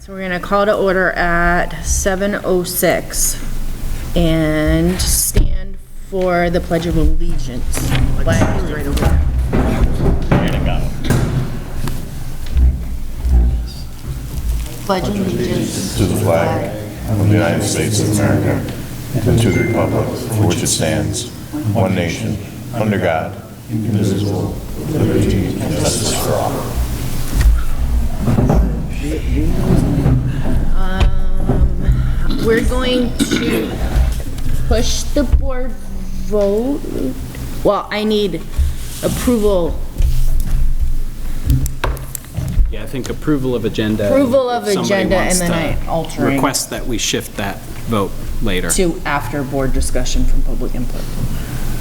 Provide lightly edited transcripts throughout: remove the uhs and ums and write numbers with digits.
So we're gonna call to order at 7:06 and stand for the Pledge of Allegiance. Flag is right over there. Pledge allegiance to the flag of the United States of America and to the republic for which it stands, one nation, under God, indivisible, with liberty and justice for all. We're going to push the board vote. Well, I need approval. Yeah, I think approval of agenda. Approval of If somebody agenda, wants and then to I altering. Request that we shift that vote later. To after board discussion from public input.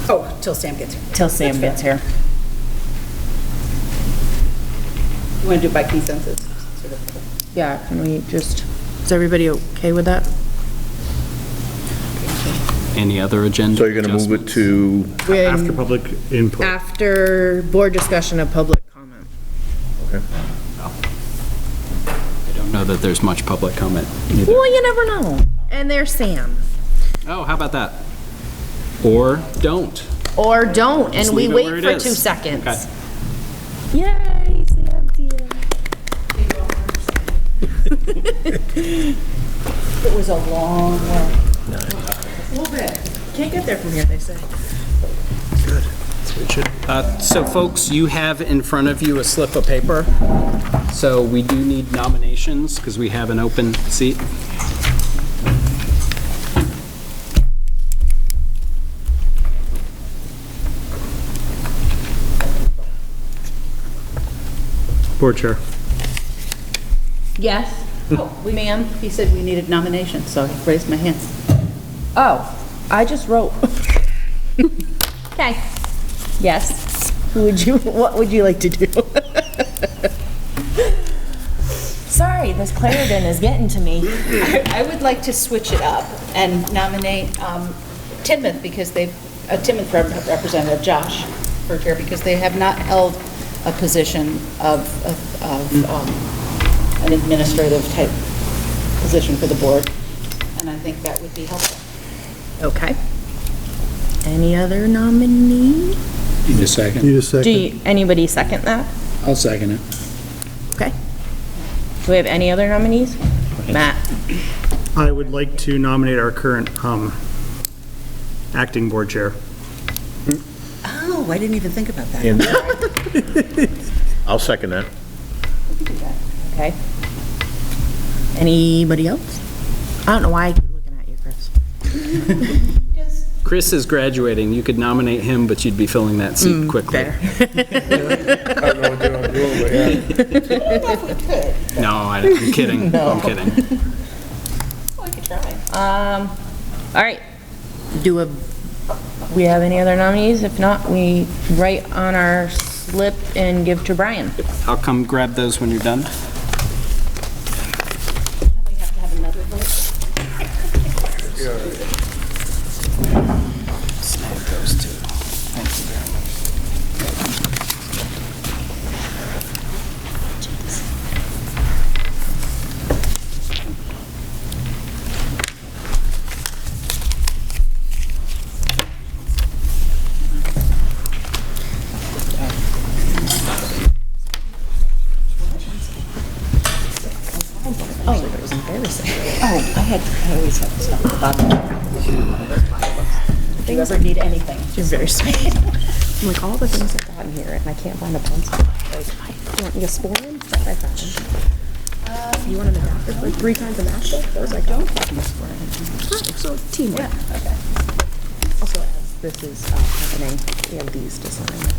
Oh, till Sam gets here. Till Sam gets here. You want to do it by consensus? Sort of. Yeah, can we just, is everybody okay with that? Any other agenda? So you're going to move it to, After public input. After board discussion of public comment. okay. I don't know that there's much public comment either. Well, you never know. And there's Sam. Oh, how about that? Or don't. Or don't, and Just we leave it wait where it for is. 2 seconds. Okay. Yay, Sam's here. It was a long way. A little bit. Can't get there from here, they say. So folks, you have in front of you a slip of paper. So we do need nominations because we have an open seat. Board Chair. Yes? Oh, ma'am, he said we needed nominations, so I raised my hand. Oh, I just wrote. Okay. Yes. What would you like to do? Sorry, this Clarendon is getting to me. I would like to switch it up and nominate Tinmouth, because Tinmouth Representative Josh for chair, because they have not held a position of an administrative type position for the board, and I think that would be helpful. Okay. Any other nominee? Need a second? Need a second? Anybody second that? I'll second it. Okay. Do we have any other nominees? Matt? I would like to nominate our current acting board chair. Oh, I didn't even think about that. I'll second that. Okay. Anybody else? I don't know why I keep looking at you, Chris. Chris is graduating. You could nominate him, but you'd be filling that seat quickly. Fair. I don't know what they're doing, but yeah. No, I'm kidding. I'm kidding. Oh, I could try. All right. We have any other nominees? If not, we write on our slip and give to Brian. I'll come grab those when you're done. We have to have another vote. Snag those two. Thank you very much. Oh, it was embarrassing. Oh, I always have stuff at the bottom. If you ever need anything. You're very sweet. I'm like, all the things I've gotten here, and I can't find a pencil. Like, you want me to score in? That's what I found. You want an adapter? Like 3 kinds of matchup? I was like, don't fucking score in. So teamwork. Yeah, okay. Also, as this is happening, and these to sign.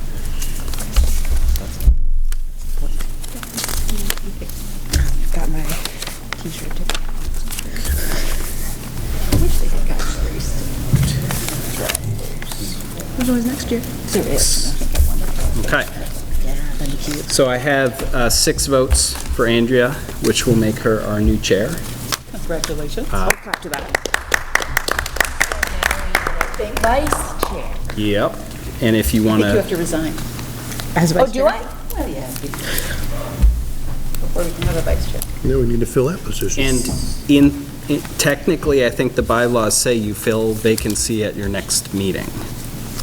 Got my t-shirt too. I wish they had gotten greased. There's always next year. There is. I think I wondered. Okay. Yeah, that'd be cute. So I have 6 votes for Andrea, which will make her our new chair. Congratulations. I'll clap to that. Vice chair. Yep. And if you I want think you have to, to resign. As vice Oh, do chair. I? Well, yeah. Before we can have a vice chair. Yeah, we need to fill that position. And technically, I think the bylaws say you fill vacancy at your next meeting.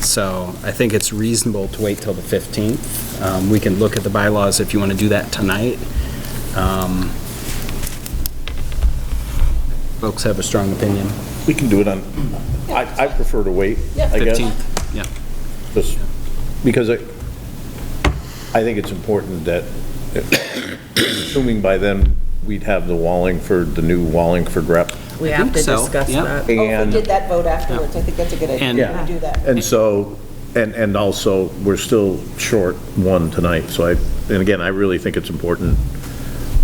So I think it's reasonable to wait till the 15th. We can look at the bylaws if you want to do that tonight. Folks have a strong opinion. We can do it on, I prefer to wait, I guess. 15th, yeah. Just because I think it's important that, assuming by then we'd have the new Wallingford rep. We have to think so, discuss yeah. that. Oh, if we And, did that vote afterwards, I think that's a good idea. And- Yeah. We do that. and so, and also, we're still short one tonight, so and again, I really think it's important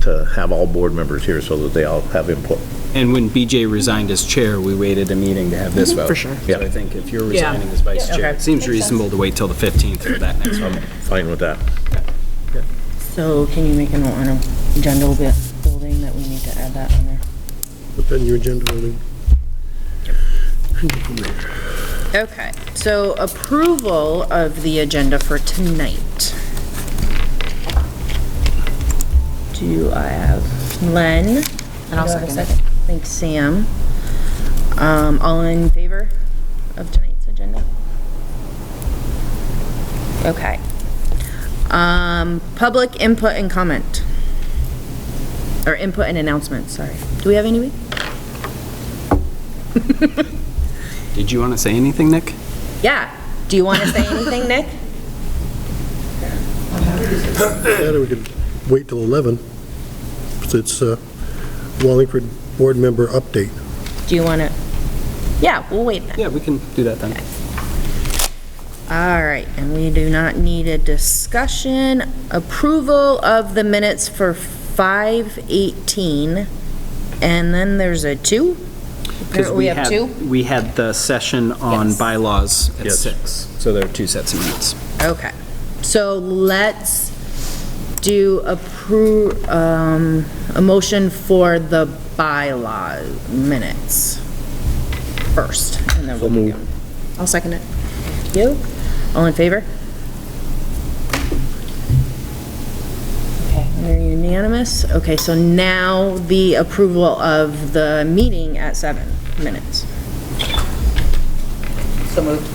to have all board members here so that they all have input. And when BJ resigned as chair, we waited a meeting to have this vote. For sure. So I think if you're Yeah. resigning as vice chair, Okay. it seems Makes reasonable to wait till the 15th for that next one. I'm fine with that. So can you make a note on a agenda building that we need to add that on there? Put that in your agenda building. Okay, so approval of the agenda for tonight. Do I have Len? And I'll Do I have a second it. Thanks, Sam. All in favor of tonight's agenda? Okay. Public input and comment. Or input and announcements, sorry. Do we have any? Did you want to say anything, Nick? Yeah. Do you want to say anything, Nick? Yeah, we could wait till 11. It's Wallingford board member update. Do you want to? Yeah, we'll wait then. Yeah, we can do that then. All right, and we do not need a discussion. Approval of the minutes for 5/18, and then there's a 2? Because We have 2? We had the session on Yes. bylaws at Yes. 6, so there are 2 sets of minutes. Okay, so let's do a motion for the bylaw minutes first, and then we'll move. go. I'll second it. You? All in favor? Okay, we're unanimous. Okay, so now the approval of the meeting at 7 minutes. So moved.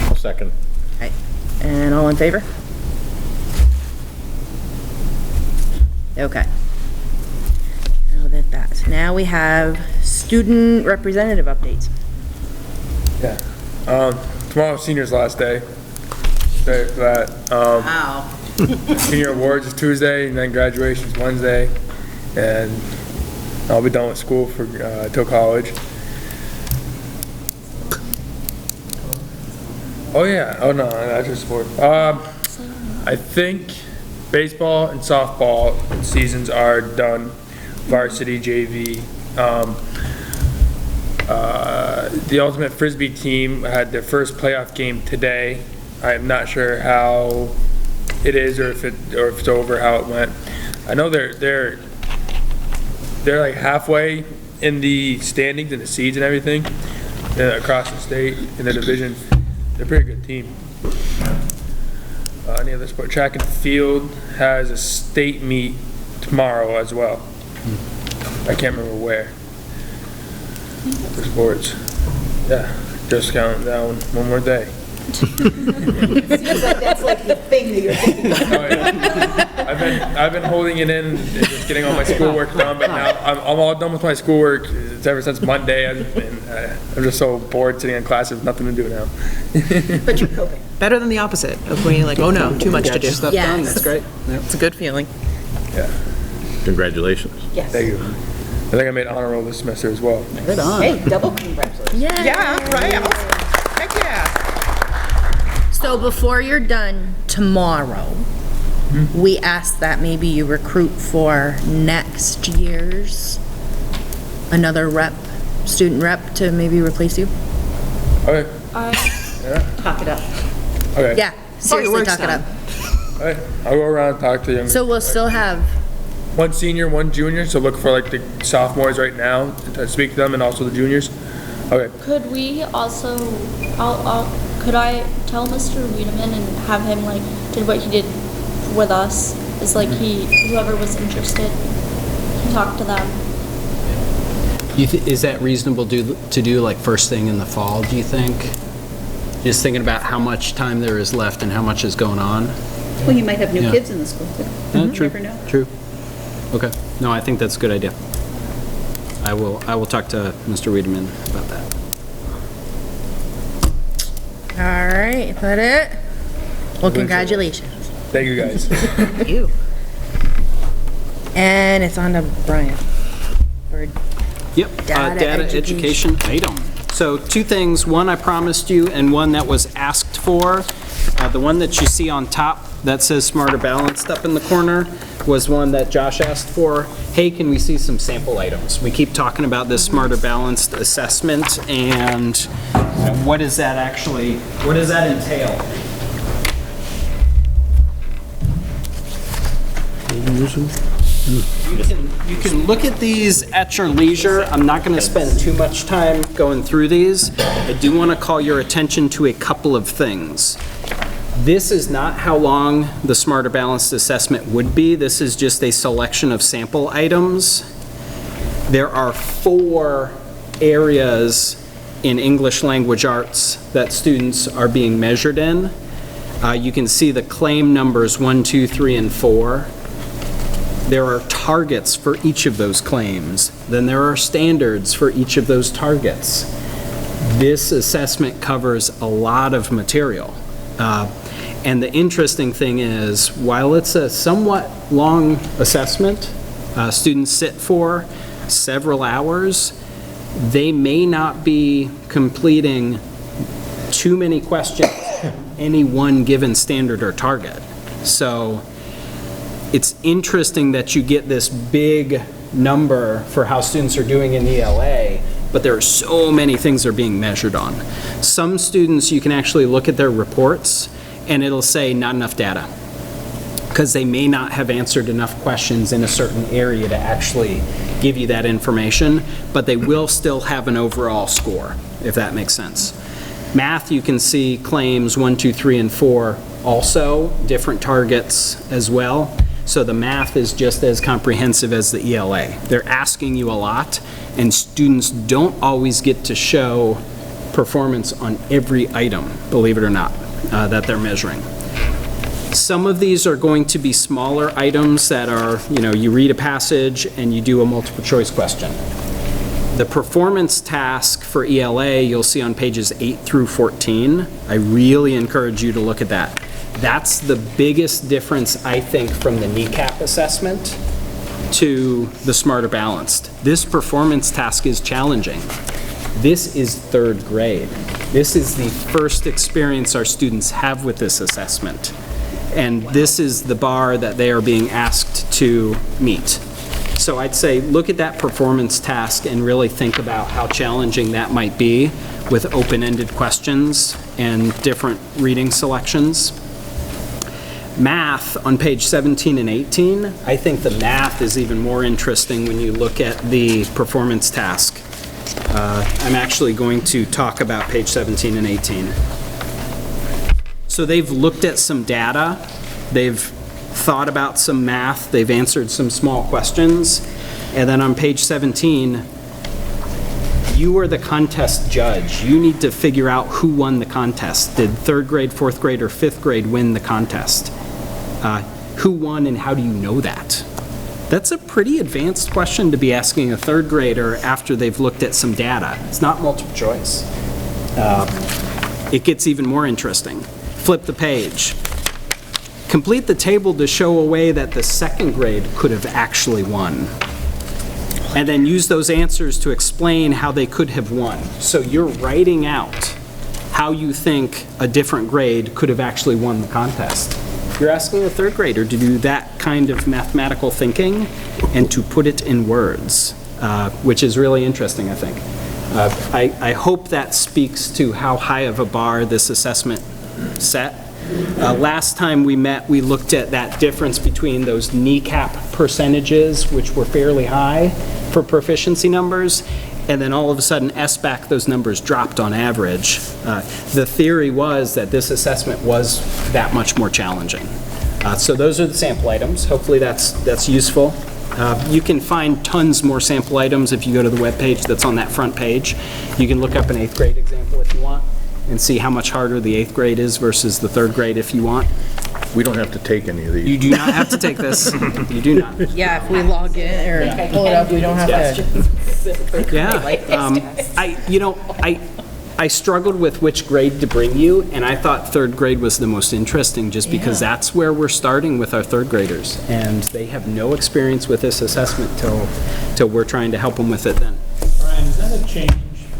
I'll second. Okay, and all in favor? Okay. Now we have student representative updates. Yeah. Tomorrow's senior's last day. So that, Wow. senior awards is Tuesday, and then graduation's Wednesday, and I'll be done with school for, till college. Oh, yeah, oh, no, that's just sport. I think baseball and softball seasons are done, varsity, JV. The Ultimate Frisbee team had their first playoff game today. I'm not sure how it is or if it's over, how it went. I know they're like halfway in the standings and the seeds and everything across the state in the division. They're a pretty good team. Any other sport? Track and field has a state meet tomorrow as well. I can't remember where. For sports. Yeah, just counting down one more day. Seems like that's like the thing that you're thinking of. Oh, yeah. I've been holding it in and just getting all my schoolwork done, but now I'm all done with my schoolwork. It's ever since Monday. I'm just so bored sitting in class. There's nothing to do now. But you're coping. Better than the opposite of when you're like, oh no, too much to Got do. your stuff done, Yes. that's great. Yep. It's a good feeling. Yeah, Congratulations. Yes. thank you. I think I made honor roll this semester as well. Right on. Hey, double congratulations. Yeah, right. Heck yeah. So before you're done tomorrow, we ask that maybe you recruit for next year's another rep, student rep to maybe replace you? Okay, Talk it up. okay. Yeah, seriously, work's talk it done. up. Okay. I'll go around and talk to young. So we'll still have, One senior, one junior, so look for like the sophomores right now to speak to them and also the juniors. Okay, Could we also, could I tell Mr. Wiedemann and have him like, did what he did with us, is like whoever was interested, talk to them. Is that reasonable to do like first thing in the fall, do you think? Just thinking about how much time there is left and how much is going on? Well, you might have new Yeah. kids in the school, too. You True, never know. true. Okay, no, I think that's a good idea. I will talk to Mr. Wiedemann about that. All right, is that it? Well, congratulations. Thank you, guys. You. And it's on to Brian. For Yep, Data data education item. So two things, one I promised you and one that was asked for. The one that you see on top that says Smarter Balanced up in the corner was one that Josh asked for. Hey, can we see some sample items? We keep talking about this Smarter Balanced assessment, and what does that entail? You can look at these at your leisure. I'm not going to spend too much time going through these. I do want to call your attention to a couple of things. This is not how long the Smarter Balanced assessment would be. This is just a selection of sample items. There are 4 areas in English language arts that students are being measured in. You can see the claim numbers 1, 2, 3, and 4. There are targets for each of those claims. Then there are standards for each of those targets. This assessment covers a lot of material. And the interesting thing is, while it's a somewhat long assessment, students sit for several hours, they may not be completing too many questions on any one given standard or target. So it's interesting that you get this big number for how students are doing in ELA, but there are so many things they're being measured on. Some students, you can actually look at their reports and it'll say not enough data, because they may not have answered enough questions in a certain area to actually give you that information, but they will still have an overall score, if that makes sense. Math, you can see claims 1, 2, 3, and 4 also, different targets as well. So the math is just as comprehensive as the ELA. They're asking you a lot, and students don't always get to show performance on every item, believe it or not, that they're measuring. Some of these are going to be smaller items that are, you read a passage and you do a multiple choice question. The performance task for ELA, you'll see on pages 8 through 14. I really encourage you to look at that. That's the biggest difference, I think, from the kneecap assessment to the Smarter Balanced. This performance task is challenging. This is 3rd grade. This is the first experience our students have with this assessment. And this is the bar that they are being asked to meet. So I'd say look at that performance task and really think about how challenging that might be with open-ended questions and different reading selections. Math on page 17 and 18, I think the math is even more interesting when you look at the performance task. I'm actually going to talk about page 17 and 18. So they've looked at some data, they've thought about some math, they've answered some small questions, and then on page 17, you are the contest judge. You need to figure out who won the contest. Did 3rd grade, 4th grade, or 5th grade win the contest? Who won and how do you know that? That's a pretty advanced question to be asking a 3rd grader after they've looked at some data. It's not multiple choice. It gets even more interesting. Flip the page. Complete the table to show a way that the 2nd grade could have actually won. And then use those answers to explain how they could have won. So you're writing out how you think a different grade could have actually won the contest. You're asking a 3rd grader to do that kind of mathematical thinking and to put it in words, which is really interesting, I think. I hope that speaks to how high of a bar this assessment set. Last time we met, we looked at that difference between those kneecap percentages, which were fairly high for proficiency numbers, and then all of a sudden SBAC, those numbers dropped on average. The theory was that this assessment was that much more challenging. So those are the sample items. Hopefully that's useful. You can find tons more sample items if you go to the webpage that's on that front page. You can look up an 8th grade example if you want and see how much harder the 8th grade is versus the 3rd grade if you want. We don't have to take any of these. You do not have to take this. You do not. Yeah, if we log in or pull it up, we don't have to. Yeah. I struggled with which grade to bring you, and I thought 3rd grade was the most interesting just because that's where we're starting with our 3rd graders. And they have no experience with this assessment till we're trying to help them with it then. Brian, is that a change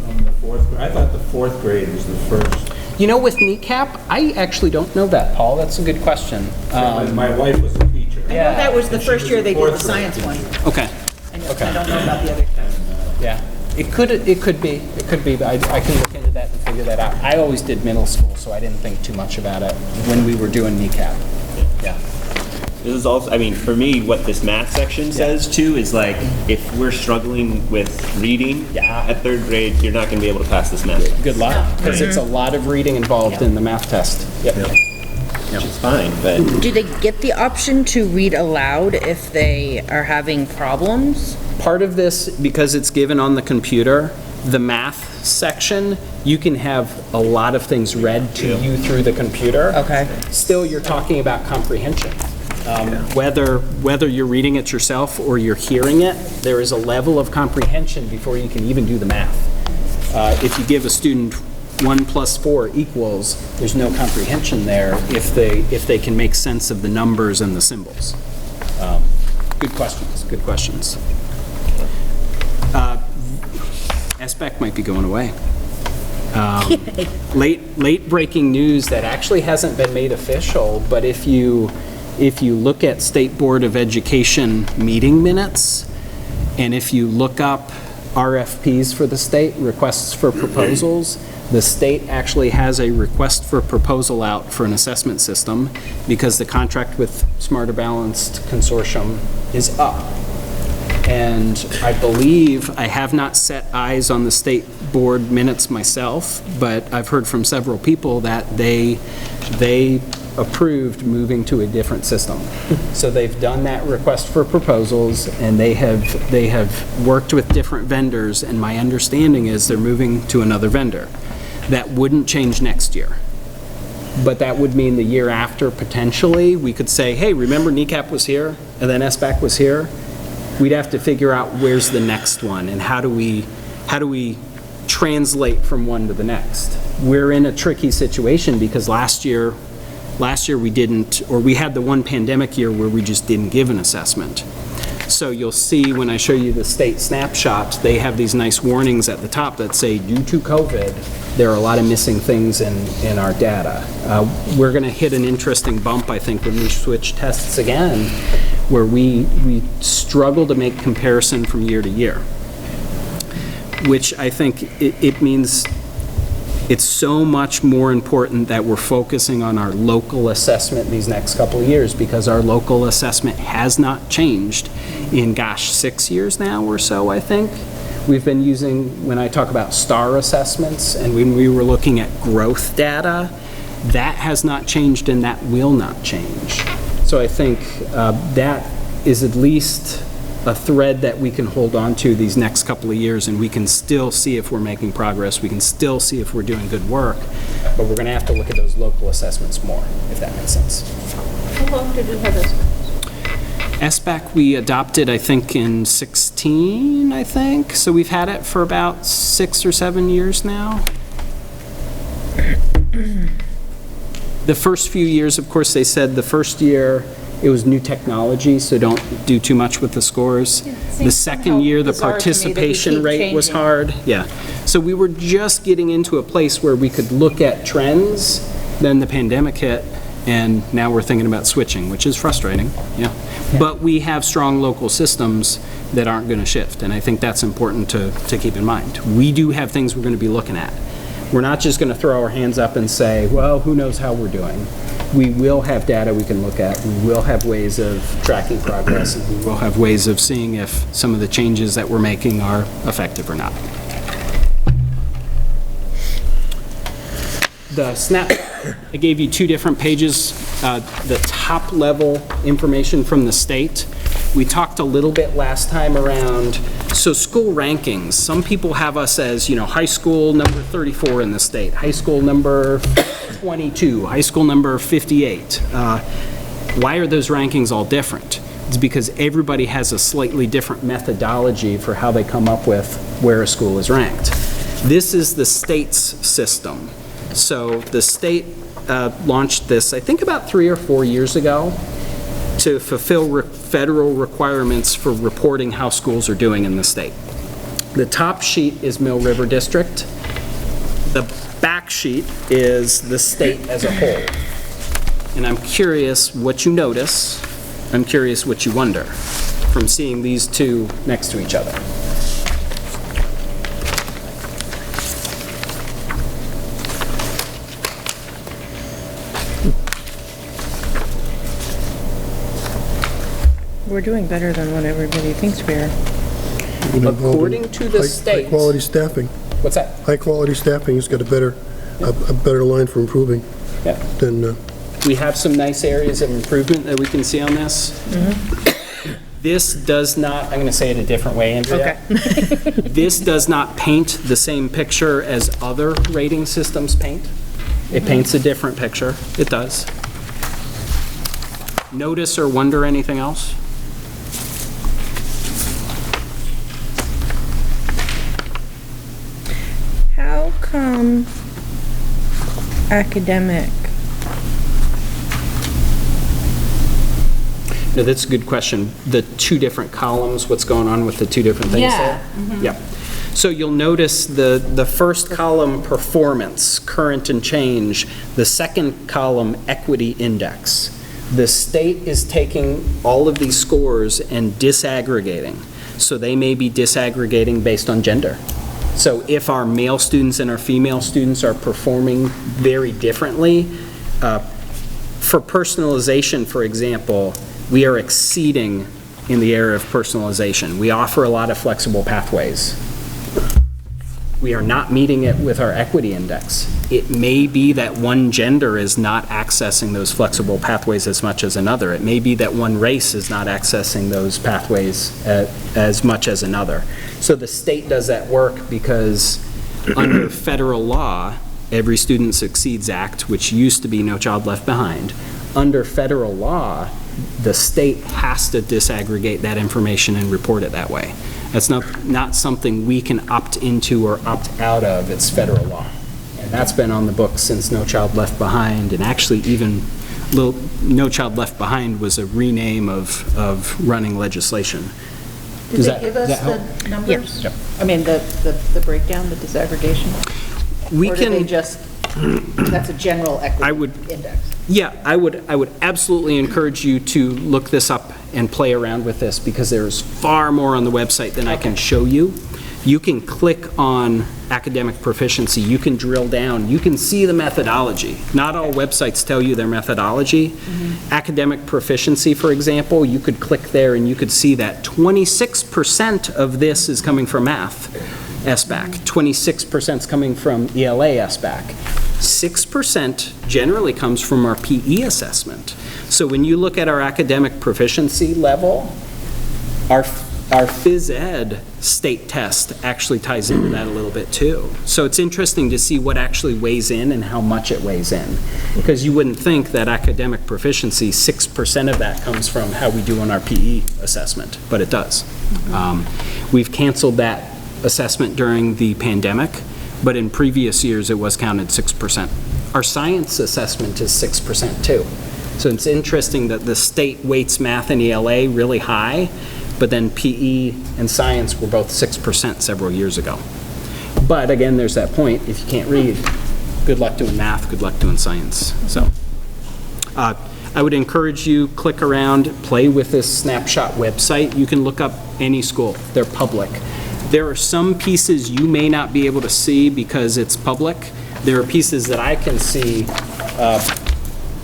from the 4th grade? I thought the 4th grade was the first. You know, with kneecap, I actually don't know that, Paul. That's a good question. My wife was a teacher. I know that was the first year they did the science one. Okay. I don't know about the other. Yeah. It could be, but I can look into that and figure that out. I always did middle school, so I didn't think too much about it when we were doing kneecap. Yeah. This is also, I mean, for me, what this math section says too is like, if we're struggling with reading at 3rd grade, you're not going to be able to pass this math. Good luck, because it's a lot of reading involved in the math test. Yep. Which is fine, but Do they get the option to read aloud if they are having problems? Part of this, because it's given on the computer, the math section, you can have a lot of things read to you through the computer. Okay. Still, you're talking about comprehension. Whether you're reading it yourself or you're hearing it, there is a level of comprehension before you can even do the math. If you give a student 1 + 4 equals, there's no comprehension there if they can make sense of the numbers and the symbols. Good questions. SBAC might be going away. Late breaking news that actually hasn't been made official, but if you look at State Board of Education meeting minutes, and if you look up RFPs for the state, requests for proposals, the state actually has a request for proposal out for an assessment system because the contract with Smarter Balanced Consortium is up. And I believe, I have not set eyes on the state board minutes myself, but I've heard from several people that they approved moving to a different system. So they've done that request for proposals, and they have worked with different vendors, and my understanding is they're moving to another vendor. That wouldn't change next year. But that would mean the year after, potentially, we could say, hey, remember NECAP was here, and then SBAC was here? We'd have to figure out where's the next one, and how do we translate from one to the next? We're in a tricky situation because last year we didn't, or we had the one pandemic year where we just didn't give an assessment. So you'll see when I show you the state snapshot, they have these nice warnings at the top that say, due to COVID, there are a lot of missing things in our data. We're going to hit an interesting bump, I think, when we switch tests again, where we struggle to make comparison from year to year, which I think it means it's so much more important that we're focusing on our local assessment these next couple of years, because our local assessment has not changed in, 6 years now or so, I think. We've been using, when I talk about STAR assessments, and when we were looking at growth data, that has not changed and that will not change. So I think that is at least a thread that we can hold on to these next couple of years, and we can still see if we're making progress, we can still see if we're doing good work, but we're going to have to look at those local assessments more, if that makes sense. How long did we have this? SBAC we adopted, I think, in 16, I think, so we've had it for about 6 or 7 years now. The first few years, of course, they said the first year it was new technology, so don't do too much with the scores. The second year, the participation rate was hard. Yeah. So we were just getting into a place where we could look at trends, then the pandemic hit, and now we're thinking about switching, which is frustrating. Yeah. But we have strong local systems that aren't going to shift, and I think that's important to keep in mind. We do have things we're going to be looking at. We're not just going to throw our hands up and say, well, who knows how we're doing. We will have data we can look at. We will have ways of tracking progress, and we will have ways of seeing if some of the changes that we're making are effective or not. The snap, I gave you 2 different pages. The top level information from the state We talked a little bit last time around, so school rankings. Some people have us as, high school number 34 in the state, high school number 22, high school number 58. Why are those rankings all different? It's because everybody has a slightly different methodology for how they come up with where a school is ranked. This is the state's system. So the state launched this, I think about 3 or 4 years ago, to fulfill federal requirements for reporting how schools are doing in the state. The top sheet is Mill River District. The back sheet is the state as a whole. And I'm curious what you notice. I'm curious what you wonder from seeing these two next to each other. We're doing better than what everybody thinks we are. According to the state. High-quality staffing. What's that? High-quality staffing has got a better line for improving Yeah. than, We have some nice areas of improvement that we can see on this. This does not, I'm going to say it a different way, Andrea. Okay. This does not paint the same picture as other rating systems paint. It paints a different picture. It does. Notice or wonder anything else? How come academic? No, that's a good question. The two different columns, what's going on with the two different things there? Yeah. So you'll notice the first column, performance, current and change. The second column, equity index. The state is taking all of these scores and disaggregating. So they may be disaggregating based on gender. So if our male students and our female students are performing very differently, for personalization, for example, we are exceeding in the area of personalization. We offer a lot of flexible pathways. We are not meeting it with our equity index. It may be that one gender is not accessing those flexible pathways as much as another. It may be that one race is not accessing those pathways as much as another. So the state does that work because under federal law, Every Student Succeeds Act, which used to be No Child Left Behind, under federal law, the state has to disaggregate that information and report it that way. That's not something we can opt into or opt out of. It's federal law. And that's been on the books since No Child Left Behind, and actually even No Child Left Behind was a rename of running legislation. Did they give us the numbers? Yep. I mean, the breakdown, the disaggregation? We Or can. do they just, that's a general equity index? Yeah, I would absolutely encourage you to look this up and play around with this because there's far more on the website than I can show you. You can click on academic proficiency, you can drill down, you can see the methodology. Not all websites tell you their methodology. Academic proficiency, for example, you could click there and you could see that 26% of this is coming from math, SBAC, 26% is coming from ELA SBAC. 6% generally comes from our PE assessment. So when you look at our academic proficiency level, our phys ed state test actually ties into that a little bit too. So it's interesting to see what actually weighs in and how much it weighs in. Because you wouldn't think that academic proficiency, 6% of that comes from how we do on our PE assessment, but it does. We've canceled that assessment during the pandemic, but in previous years it was counted 6%. Our science assessment is 6% too. So it's interesting that the state weights math and ELA really high, but then PE and science were both 6% several years ago. But again, there's that point, if you can't read, good luck doing math, good luck doing science. So I would encourage you, click around, play with this snapshot website. You can look up any school, they're public. There are some pieces you may not be able to see because it's public. There are pieces that I can see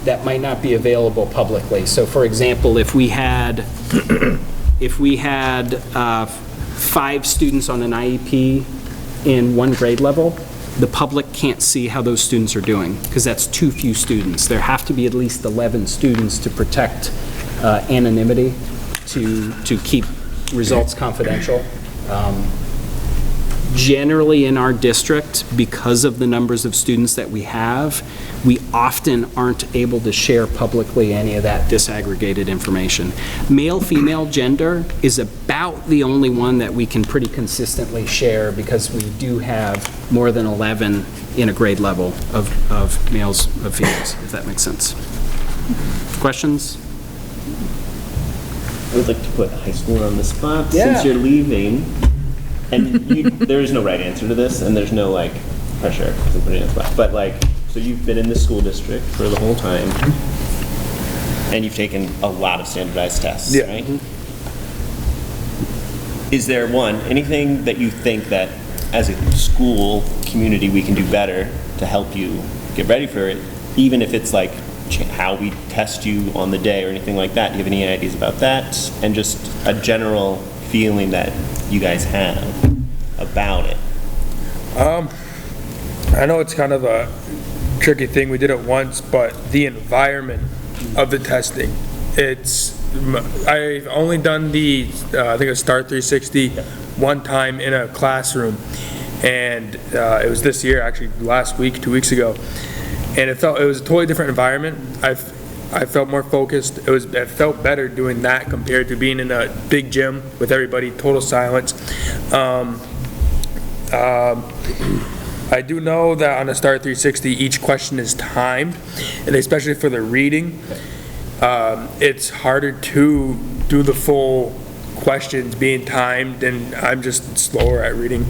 that might not be available publicly. So for example, if we had 5 students on an IEP in one grade level, the public can't see how those students are doing because that's too few students. There have to be at least 11 students to protect anonymity. to keep results confidential. Generally in our district, because of the numbers of students that we have, we often aren't able to share publicly any of that disaggregated information. Male, female, gender is about the only one that we can pretty consistently share because we do have more than 11 in a grade level of males, of females, if that makes sense. Questions? I would like to put high school on the spot Yeah. since you're leaving. And there is no right answer to this, and there's no like pressure to put it on the spot. But like, so you've been in the school district for the whole time, and you've taken a lot of standardized tests, Yeah. right? Is there anything that you think that as a school community we can do better to help you get ready for it, even if it's like how we test you on the day or anything like that? Do you have any ideas about that? And just a general feeling that you guys have about it? I know it's kind of a tricky thing. We did it once, but the environment of the testing, I've only done I think it was Star 360 one time in a classroom, and it was this year, actually last week, 2 weeks ago, and it was a totally different environment. I felt more focused. It felt better doing that compared to being in a big gym with everybody, total silence. I do know that on a Star 360, each question is timed, and especially for the reading, it's harder to do the full questions being timed, and I'm just slower at reading.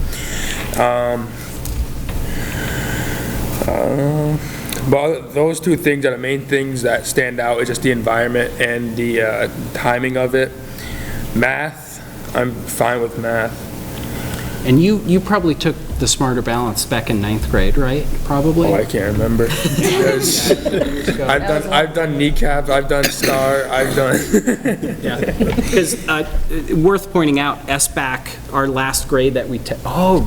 But those two things are the main things that stand out, is just the environment and the timing of it. Math, I'm fine with math. And you probably took the Smarter Balance back in 9th grade, right? Probably? Oh, I can't remember. Because I've done kneecap, I've done STAR, I've done. Yeah, because worth pointing out, SBAC, our last grade that we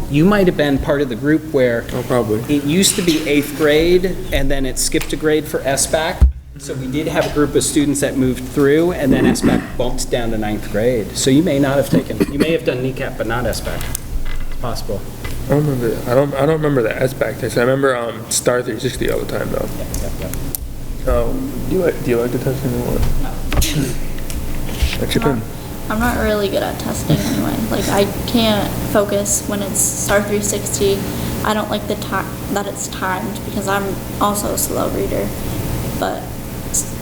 you might have been part of the group where probably. It used to be 8th grade, and then it skipped a grade for SBAC. So we did have a group of students that moved through, and then SBAC bumped down to 9th grade. So you may not have you may have done kneecap, but not SBAC. It's possible. I don't remember the SBAC test. I remember Star 360 all the time though. Do you like the testing or what? Chip in. I'm not really good at testing anyway. Like, I can't focus when it's Star 360. I don't like the time that it's timed because I'm also a slow reader. But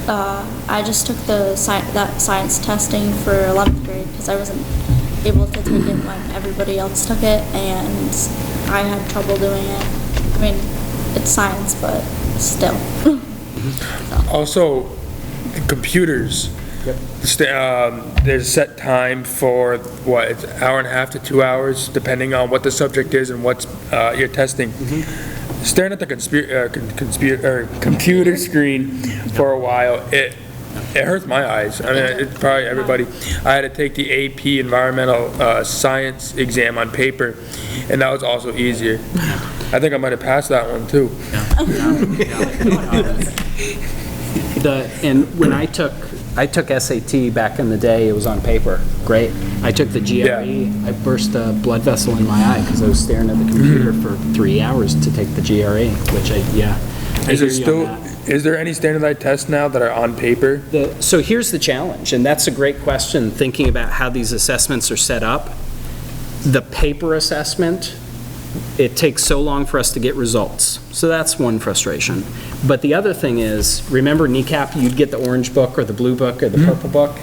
I just took that science testing for 11th grade because I wasn't able to take it when everybody else took it, and I had trouble doing it. I mean, it's science, but still. Also, the computers. Yep. There's a set time for it's an hour and a half to 2 hours, depending on what the subject is and what you're testing. Staring at the computer screen for a while, it hurts my eyes. I mean, it's probably everybody. I had to take the AP Environmental Science exam on paper, and that was also easier. I think I might have passed that one too. And when I took SAT back in the day, it was on paper. Great. I took the GRE. I burst a blood vessel in my eye because I was staring at the computer for 3 hours to take the GRE, which Is there any standardized tests now that are on paper? So here's the challenge, and that's a great question, thinking about how these assessments are set up. The paper assessment, it takes so long for us to get results. So that's one frustration. But the other thing is, remember kneecap, you'd get the orange book or the blue book or the purple book?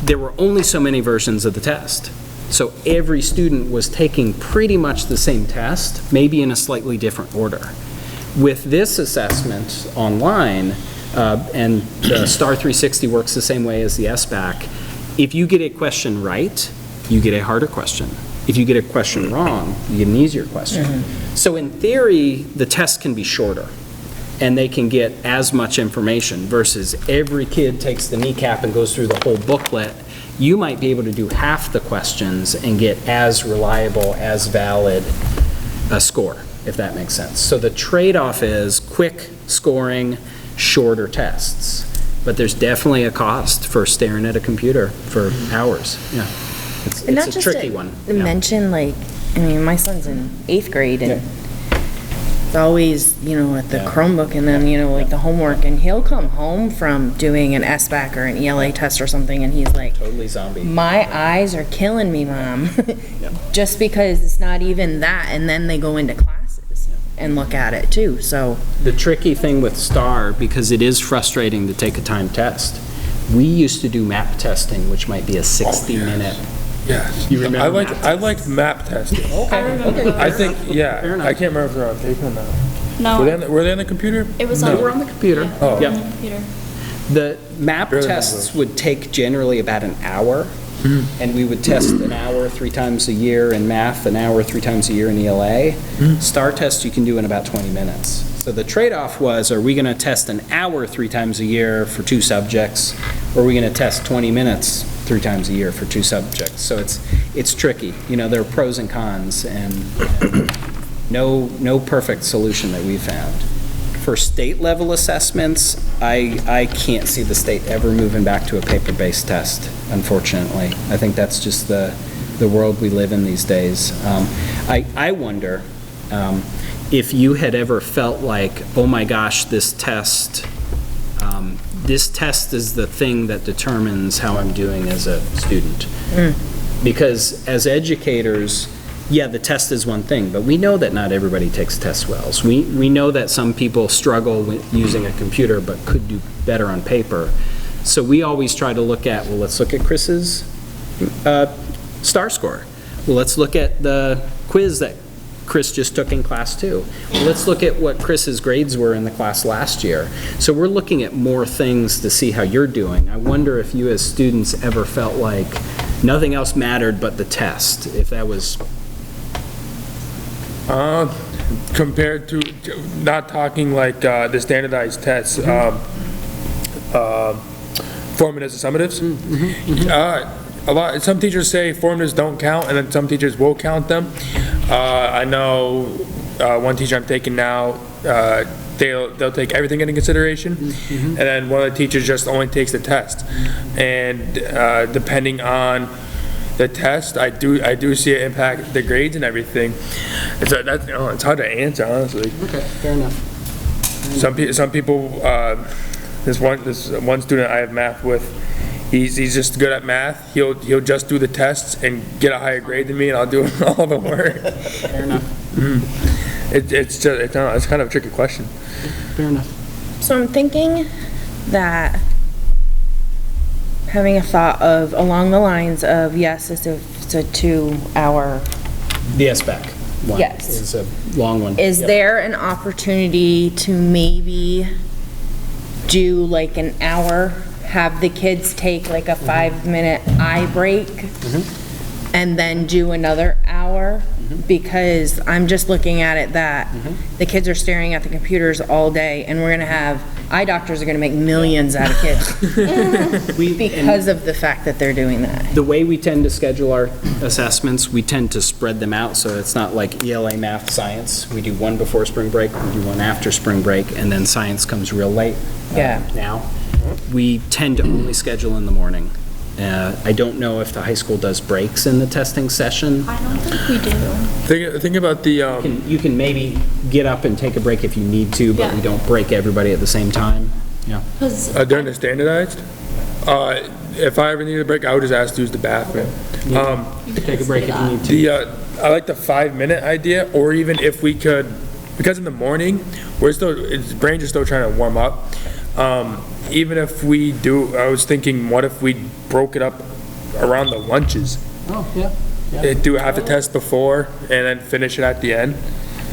There were only so many versions of the test. So every student was taking pretty much the same test, maybe in a slightly different order. With this assessment online, and the Star 360 works the same way as the SBAC, if you get a question right, you get a harder question. If you get a question wrong, you get an easier question. So in theory, the test can be shorter, and they can get as much information versus every kid takes the kneecap and goes through the whole booklet. You might be able to do half the questions and get as reliable, as valid a score, if that makes sense. So the trade-off is quick scoring, shorter tests. but there's definitely a cost for staring at a computer for hours, yeah. And not It's a just tricky to one. yeah. mention, like, I mean, my son's in 8th grade, and it's always, at the Chromebook, and then, like, the homework, and he'll come home from doing an SBAC or an ELA test or something, and he's like, Totally zombie. my eyes are killing me, Mom. Just because it's not even that, and then they go into classes and look at it too, so. The tricky thing with STAR, because it is frustrating to take a timed test, we used to do map testing, which might be a 60-minute. Yes. You remember I liked map testing. I think, I can't remember if they're on paper or not. No, Were they on the computer? it was They on. were on the computer. Yeah, it was Yep. on the computer. The map Really tests would take generally about an hour, and we would test an hour 3 times a year in math, an hour 3 times a year in ELA. STAR test you can do in about 20 minutes. So the trade-off was, are we going to test an hour 3 times a year for 2 subjects, or are we going to test 20 minutes 3 times a year for 2 subjects? So it's tricky. There are pros and cons, and no perfect solution that we found. For state-level assessments, I can't see the state ever moving back to a paper-based test, unfortunately. I think that's just the world we live in these days. I wonder if you had ever felt like, oh my gosh, this test is the thing that determines how I'm doing as a student. Because as educators, the test is one thing, but we know that not everybody takes tests well. We know that some people struggle with using a computer but could do better on paper. So we always try to look at, well, let's look at Chris's STAR score. Well, let's look at the quiz that Chris just took in class 2. Well, let's look at what Chris's grades were in the class last year. So we're looking at more things to see how you're doing. I wonder if you as students ever felt like nothing else mattered but the test, if that was... Compared to not talking like the standardized tests, formatives and summatives. Some teachers say formatives don't count, and then some teachers will count them. I know one teacher I'm taking now, they'll take everything into consideration, and then one of the teachers just only takes the test. And depending on the test, I do see it impact the grades and everything. It's hard to answer, honestly. Okay, fair enough. Some people, this one student I have math with, he's just good at math. He'll just do the tests and get a higher grade than me, and I'll do all the work. Fair enough. It's kind of a tricky question. Fair enough. So I'm thinking that having a thought of, along the lines of, yes, it's a 2-hour. The SBAC one. Yes. Is a long one. Is Yep. there an opportunity to maybe do like an hour, have the kids take like a 5-minute eye break, and then do another hour? Because I'm just looking at it that the kids are staring at the computers all day, and we're gonna have, eye doctors are gonna make millions out of kids because of the fact that they're doing that. The way we tend to schedule our assessments, we tend to spread them out, so it's not like ELA, math, science. We do one before spring break, we do one after spring break, and then science comes real late. Now. We tend to only schedule in the morning. I don't know if the high school does breaks in the testing session. I don't think we do. Think about the... You can maybe get up and take a break if you need to, but we don't break everybody at the same time. Yeah. During the standardized? If I ever need a break, I would just ask to use the bathroom. Take a break if you need to. I like the 5-minute idea, or even if we could, because in the morning, his brains are still trying to warm up. Even if we do, I was thinking, what if we broke it up around the lunches? Oh, yeah. Do half the test before and then finish it at the end?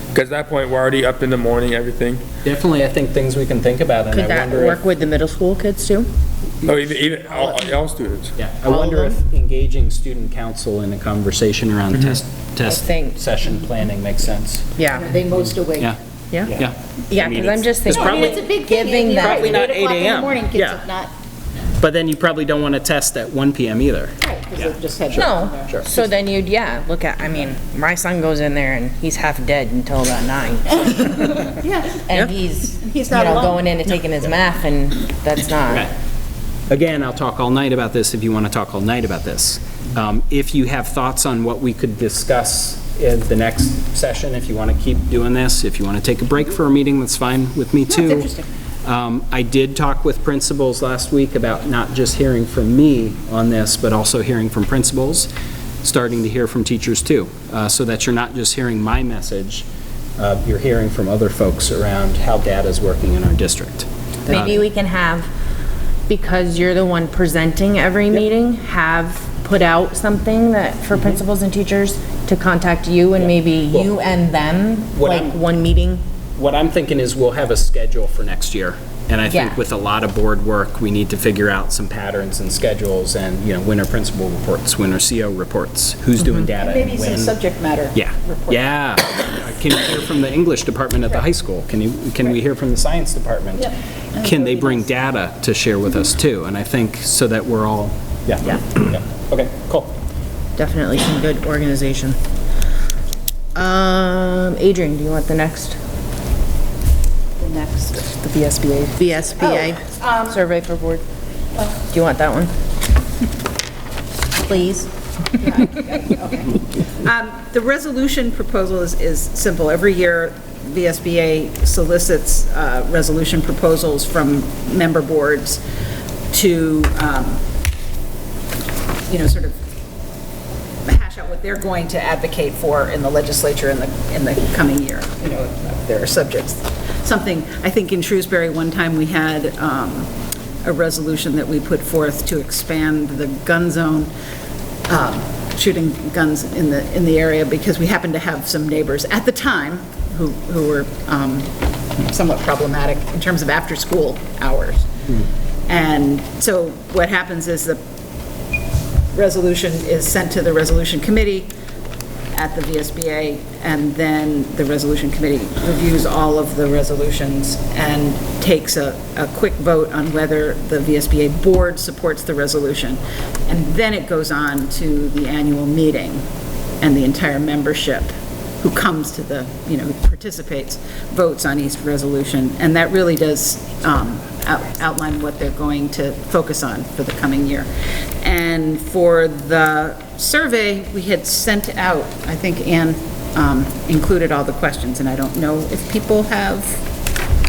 Because at that point, we're already up in the morning, everything. Definitely, I think things we can think about. And Could that work with the middle school kids too? Oh, even all students. Yeah, I wonder if engaging student council in a conversation around test session planning makes sense. Yeah. Are they most awake? Yeah. Yeah. Yeah. Yeah, because I'm just thinking, It's a big thing. giving them. Probably not 8 in the a.m. morning, kids Yeah. have not, But then you probably don't want to test at 1 p.m. either. right, because they've just had. No, so then you'd, look at, I mean, my son goes in there and he's half dead until about 9. Yeah. And he's not alone. going in and taking his math, and that's not. Right. Again, I'll talk all night about this if you want to talk all night about this. If you have thoughts on what we could discuss in the next session, if you want to keep doing this, if you want to take a break for a meeting, that's fine with me too. interesting. I did talk with principals last week about not just hearing from me on this, but also hearing from principals, starting to hear from teachers too, so that you're not just hearing my message, you're hearing from other folks around how data is working in our district. Maybe we can have, because you're the one presenting every meeting, have put out something that, for principals and teachers to contact you, and maybe you and them, What like I'm- one meeting? What I'm thinking is we'll have a schedule for next year. And I think Yeah. with a lot of board work, we need to figure out some patterns and schedules and, when are principal reports, when are CO reports, who's doing data, Maybe and some when. subject matter. Yeah, report. yeah. Can we hear from the English department at the high school? Can we hear from the science department? Yep. Can they bring data to share with us too? And I think so that we're all, yeah. Okay, cool. Definitely some good organization. Adrian, do you want the next? The next. The VSBA. VSBA survey for board? Do you want that one? Please. The resolution proposal is simple. Every year, VSBA solicits resolution proposals from member boards to, sort of hash out what they're going to advocate for in the legislature in the coming year. If there are subjects. Something, I think in Shrewsbury, one time we had a resolution that we put forth to expand the gun zone, shooting guns in the area, because we happened to have some neighbors at the time who were somewhat problematic in terms of after-school hours. And so what happens is the resolution is sent to the resolution committee at the VSBA, and then the resolution committee reviews all of the resolutions and takes a quick vote on whether the VSBA board supports the resolution. And then it goes on to the annual meeting, and the entire membership who comes to the, who participates, votes on each resolution. And that really does outline what they're going to focus on for the coming year. And for the survey, we had sent out, I think Ann included all the questions, and I don't know if people have.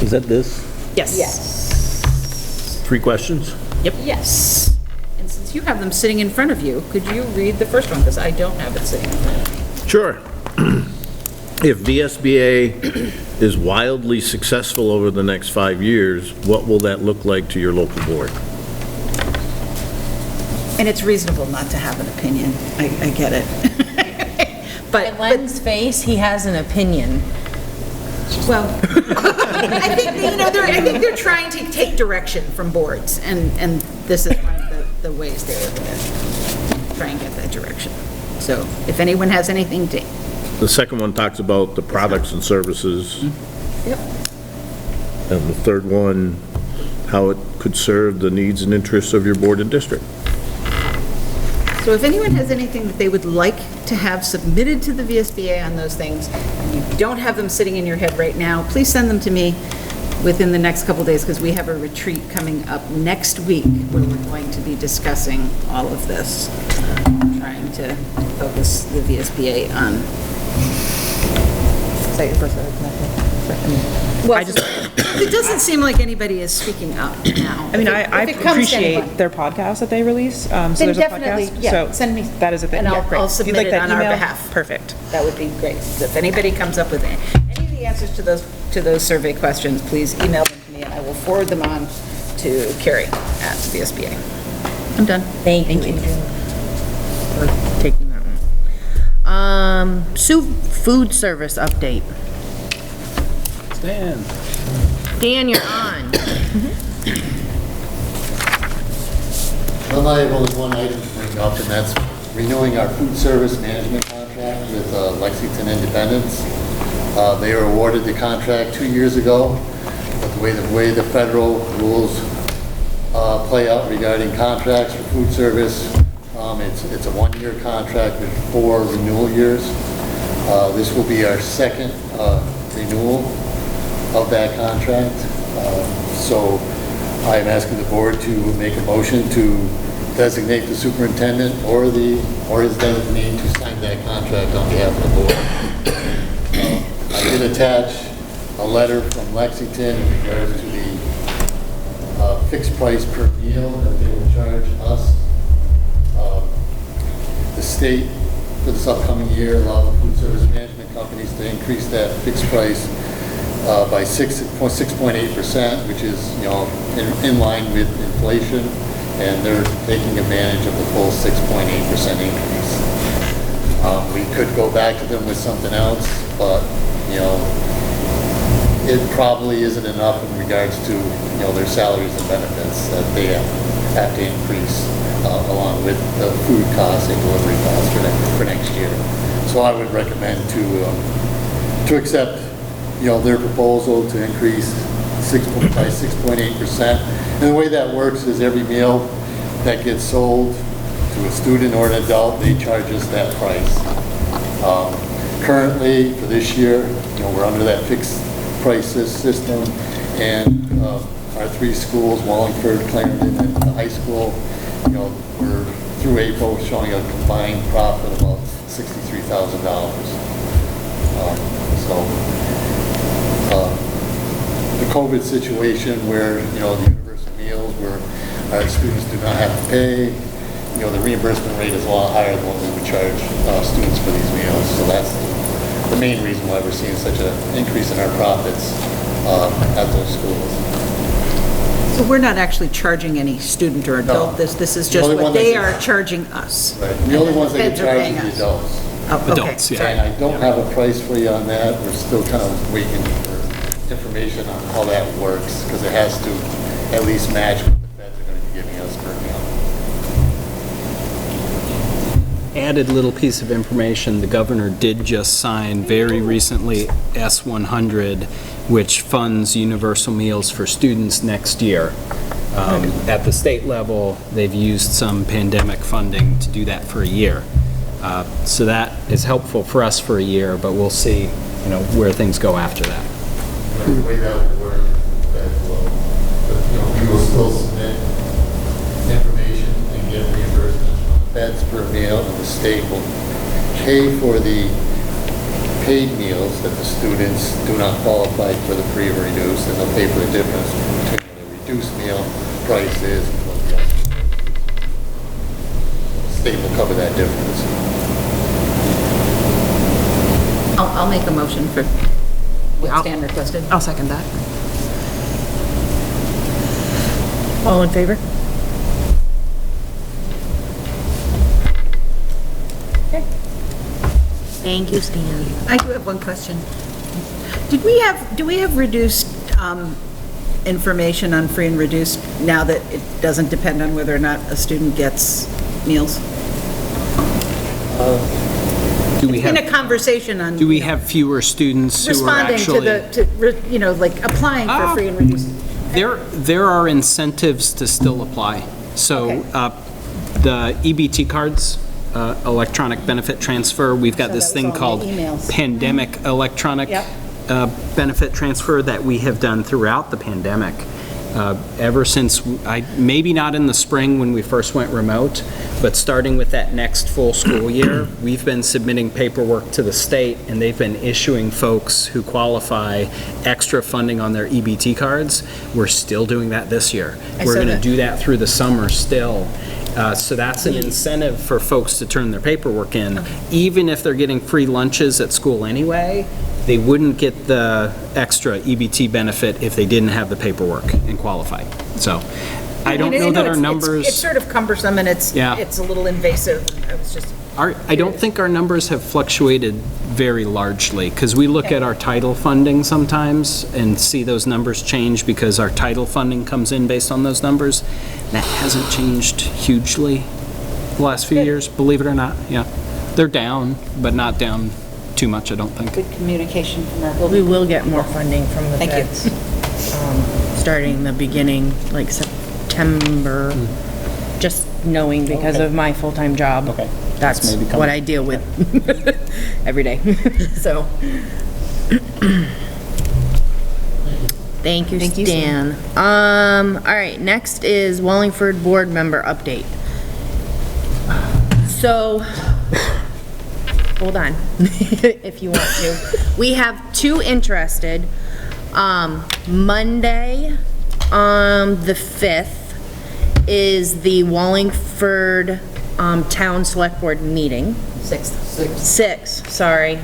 Is that this? Yes. Yes. 3 questions? Yep. Yes. And since you have them sitting in front of you, could you read the first one, because I don't have it sitting in front of me. Sure. If VSBA is wildly successful over the next 5 years, what will that look like to your local board? And it's reasonable not to have an opinion. I get it. By Len's face, he has an opinion. Well, I think they're trying to take direction from boards, and this is one of the ways they're going to try and get that direction. So if anyone has anything to. The second one talks about the products and services. Yep. And the third one, how it could serve the needs and interests of your board and district. So if anyone has anything that they would like to have submitted to the VSBA on those things, and you don't have them sitting in your head right now, please send them to me within the next couple days, because we have a retreat coming up next week where we're going to be discussing all of this, trying to focus the VSBA on. Is that your first ever connected? Well, it doesn't seem like anybody is speaking up now. I mean, I If it comes to appreciate anyone. their podcast that they release. So there's a definitely, podcast. yeah, So send me. that is a thing. And Yeah, great. I'll If you'd submit like it that on our email, behalf. Perfect. That would be great. So if anybody comes up with any of the answers to those survey questions, please email them to me, and I will forward them on to Carrie at VSBA. I'm done. Thank you, Adrian, for taking that one. Food service update. Dan, you're on. Well, I have only one item to bring up, and that's renewing our food service management contract with Lexington Independence. They were awarded the contract 2 years ago, but the way the federal rules play out regarding contracts for food service, it's a 1-year contract with 4 renewal years. This will be our second renewal of that contract. So I'm asking the board to make a motion to designate the superintendent or his designee to sign that contract on behalf of the board. I did attach a letter from Lexington in regards to the fixed price per meal that they will charge us. The state, for this upcoming year, allowed the food service management companies to increase that fixed price by 6.8%, which is, in line with inflation, and they're taking advantage of the full 6.8% increase. We could go back to them with something else, but, it probably isn't enough in regards to, their salaries and benefits that they have to increase along with the food costs and delivery costs for next year. So I would recommend to accept, their proposal to increase by 6.8%. And the way that works is every meal that gets sold to a student or an adult, they charge us that price. Currently, for this year, we're under that fixed prices system, and our three schools, Wallingford, Clarendon, and the high school, we're through April showing a combined profit of about $63,000. The COVID situation where, the universal meals where our students do not have to pay, the reimbursement rate is a lot higher than what we would charge students for these meals. So that's the main reason why we're seeing such an increase in our profits at those schools. So we're not actually charging any student or adult, No. this is just what they are charging us. Right. The only ones that get Feds are charged paying are the us. adults. Oh, okay. Adults, yeah. And I don't have a price for you on that. We're still kind of waiting for information on how that works, because it has to at least match what the feds are going to be giving us per meal. Added little piece of information, the governor did just sign very recently S-100, which funds universal meals for students next year. At the state level, they've used some pandemic funding to do that for a year. So that is helpful for us for a year, but we'll see, where things go after that. The way that will work, that will, we will still submit information and get reimbursement from the feds per meal, and the state will pay for the paid meals that the students do not qualify for the free or reduced, and they'll pay for the difference between what the reduced meal price is and what the actual price is. The state will cover that difference. I'll make a motion for what Stan requested. I'll second that. All in favor? Okay. Thank you, Stan. I do have one question. Do we have reduced information on free and reduced now that it doesn't depend on whether or not a student gets meals? Do we In a have, conversation on. do we have fewer students who are Responding actually? like applying for free and reduced? There are incentives to still apply. So Okay. the EBT cards, electronic benefit transfer, we've got So this that thing was on called the emails. pandemic electronic Yep. benefit transfer that we have done throughout the pandemic. Ever since, maybe not in the spring when we first went remote, but starting with that next full school year, we've been submitting paperwork to the state, and they've been issuing folks who qualify extra funding on their EBT cards. We're still doing that this year. We're going to do that through the summer still. So that's an incentive for folks to turn their paperwork in. Even if they're getting free lunches at school anyway, they wouldn't get the extra EBT benefit if they didn't have the paperwork and qualified. So I don't know that our numbers... It's sort of cumbersome and it's Yeah. a little invasive. I was just. I don't think our numbers have fluctuated very largely, because we look at our title funding sometimes and see those numbers change because our title funding comes in based on those numbers. That hasn't changed hugely the last few years, believe it or not. Yeah, they're down, but not down too much, I don't think. Good communication from our We building. will get more funding from the Thank you. feds. Starting the beginning, like September, just knowing because of my full-time job. Okay. That's Maybe coming. what I deal with every day, so. Thank you, Thank you, Stan. All right, next is Wallingford Board Member Update. So, hold on, if you want to. We have 2 interested. Monday, the 5th, is the Wallingford Town Select Board meeting. 6, sorry.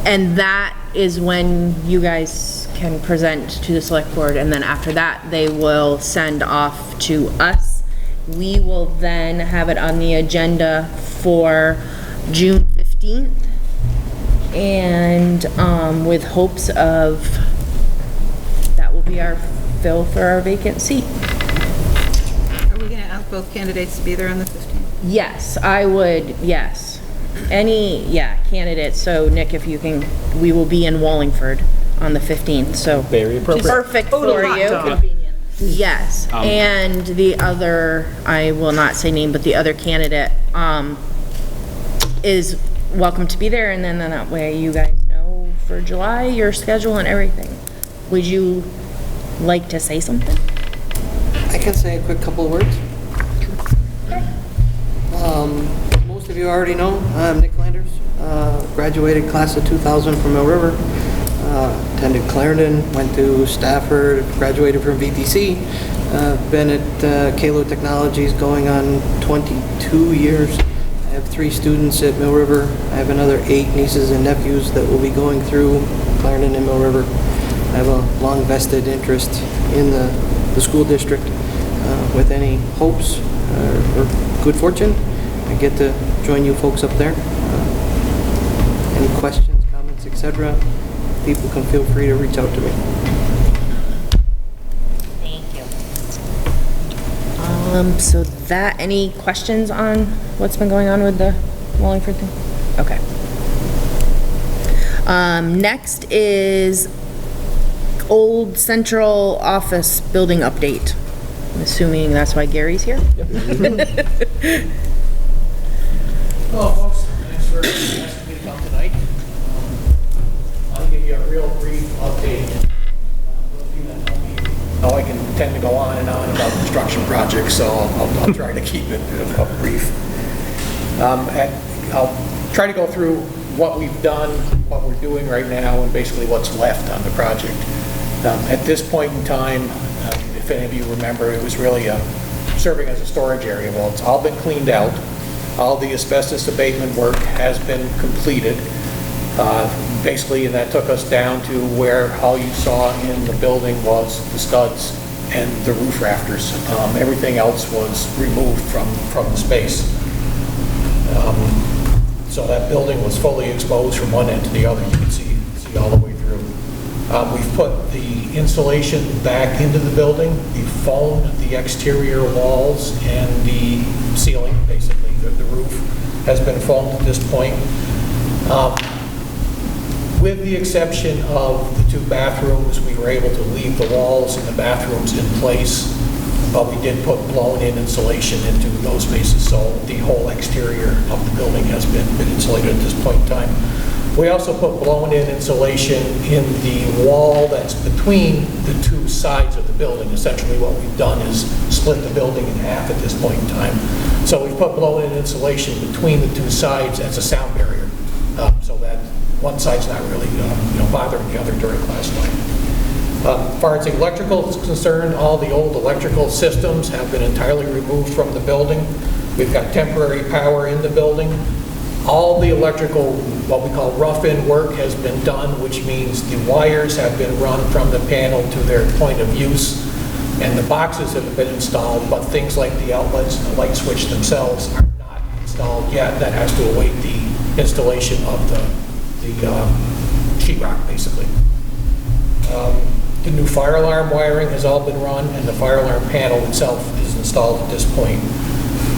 And that is when you guys can present to the select board, and then after that, they will send off to us. We will then have it on the agenda for June 15th, and with hopes of, that will be our fill for our vacant seat. Are we going to ask both candidates to be there on the 15th? Yes, I would, yes. Any, candidates, so Nick, if you can, we will be in Wallingford on the 15th, so. Very appropriate. Perfect for you. Convenient. Yes, and the other, I will not say name, but the other candidate, is welcome to be there, and then that way you guys know for July, your schedule and everything. Would you like to say something? I can say a quick couple of words. Most of you already know, I'm Nick Landers, graduated class of 2000 from Mill River, attended Clarendon, went to Stafford, graduated from VTC, been at Kalo Technologies going on 22 years. I have 3 students at Mill River. I have another 8 nieces and nephews that will be going through Clarendon and Mill River. I have a long vested interest in the school district. With any hopes or good fortune, I get to join you folks up there. Any questions, comments, etc., people can feel free to reach out to me. Thank you. So that, any questions on what's been going on with the Wallingford thing? Okay. Next is Old Central Office Building Update. I'm assuming that's why Gary's here? Hello, folks. Thanks for asking me to come tonight. I'll give you a real brief update. Those of you that know me know I can tend to go on and on about construction projects, so I'll try to keep it brief. I'll try to go through what we've done, what we're doing right now, and basically what's left on the project. At this point in time, if any of you remember, it was really serving as a storage area. Well, it's all been cleaned out. All the asbestos abatement work has been completed. Basically, and that took us down to where all you saw in the building was the studs and the roof rafters. Everything else was removed from the space. So that building was fully exposed from one end to the other. You can see all the way through. We've put the insulation back into the building. We've foamed the exterior walls and the ceiling, basically. The roof has been foamed at this point. With the exception of the 2 bathrooms, we were able to leave the walls in the bathrooms in place, but we did put blown-in insulation into those spaces, so the whole exterior of the building has been insulated at this point in time. We also put blown-in insulation in the wall that's between the 2 sides of the building. Essentially what we've done is split the building in half at this point in time. So we've put blown-in insulation between the 2 sides as a sound barrier, so that one side's not really bothering the other during class time. As far as the electrical is concerned, all the old electrical systems have been entirely removed from the building. We've got temporary power in the building. All the electrical, what we call rough-in work, has been done, which means the wires have been run from the panel to their point of use, and the boxes have been installed, but things like the outlets and the light switch themselves are not installed yet. That has to await the installation of the sheetrock, basically. The new fire alarm wiring has all been run, and the fire alarm panel itself is installed at this point.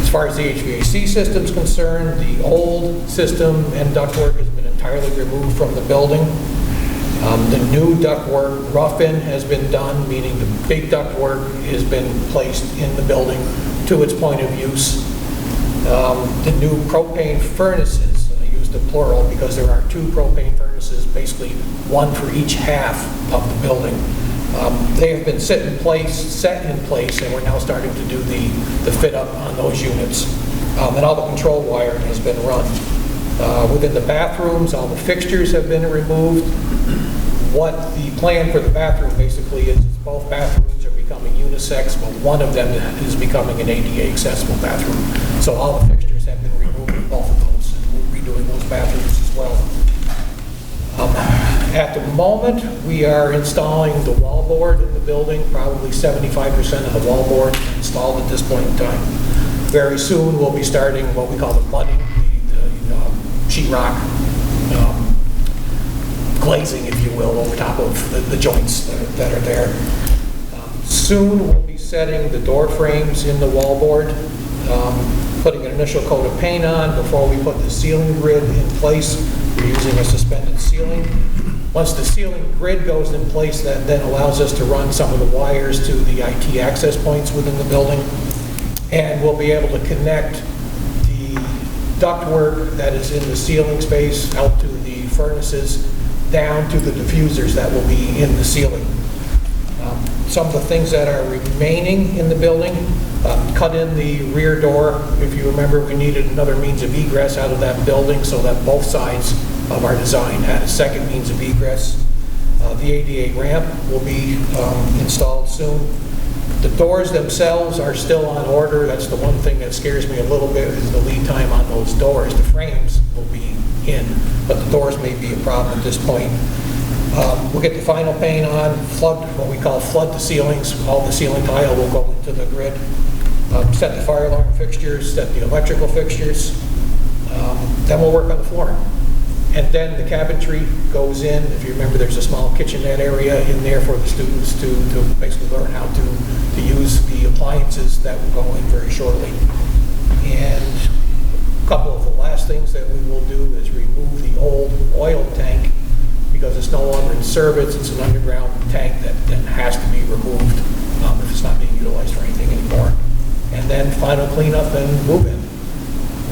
As far as the HVAC system is concerned, the old system and ductwork has been entirely removed from the building. The new ductwork, rough-in, has been done, meaning the big ductwork has been placed in the building to its point of use. The new propane furnaces, I used the plural because there are 2 propane furnaces, basically one for each half of the building. They have been set in place, and we're now starting to do the fit up on those units. And all the control wiring has been run. Within the bathrooms, all the fixtures have been removed. What the plan for the bathroom basically is both bathrooms are becoming unisex, but one of them is becoming an ADA accessible bathroom. So all the fixtures have been removed in both of those, and we're redoing those bathrooms as well. At the moment, we are installing the wallboard in the building, probably 75% of the wallboard installed at this point in time. Very soon, we'll be starting what we call the mudding, the sheetrock glazing, if you will, over top of the joints that are there. Soon, we'll be setting the door frames in the wallboard, putting an initial coat of paint on before we put the ceiling grid in place. We're using a suspended ceiling. Once the ceiling grid goes in place, that then allows us to run some of the wires to the IT access points within the building. And we'll be able to connect the ductwork that is in the ceiling space out to the furnaces, down to the diffusers that will be in the ceiling. Some of the things that are remaining in the building, cut in the rear door. If you remember, we needed another means of egress out of that building so that both sides of our design had a second means of egress. The ADA ramp will be installed soon. The doors themselves are still on order. That's the one thing that scares me a little bit is the lead time on those doors. The frames will be in, but the doors may be a problem at this point. We'll get the final paint on, flood, what we call flood the ceilings. All the ceiling tile will go into the grid. Set the fire alarm fixtures, set the electrical fixtures. Then we'll work on the flooring. And then the cabinetry goes in. If you remember, there's a small kitchenette area in there for the students to basically learn how to use the appliances that will go in very shortly. And a couple of the last things that we will do is remove the old oil tank because it's no longer in service. It's an underground tank that then has to be removed if it's not being utilized for anything anymore. And then final cleanup and move in.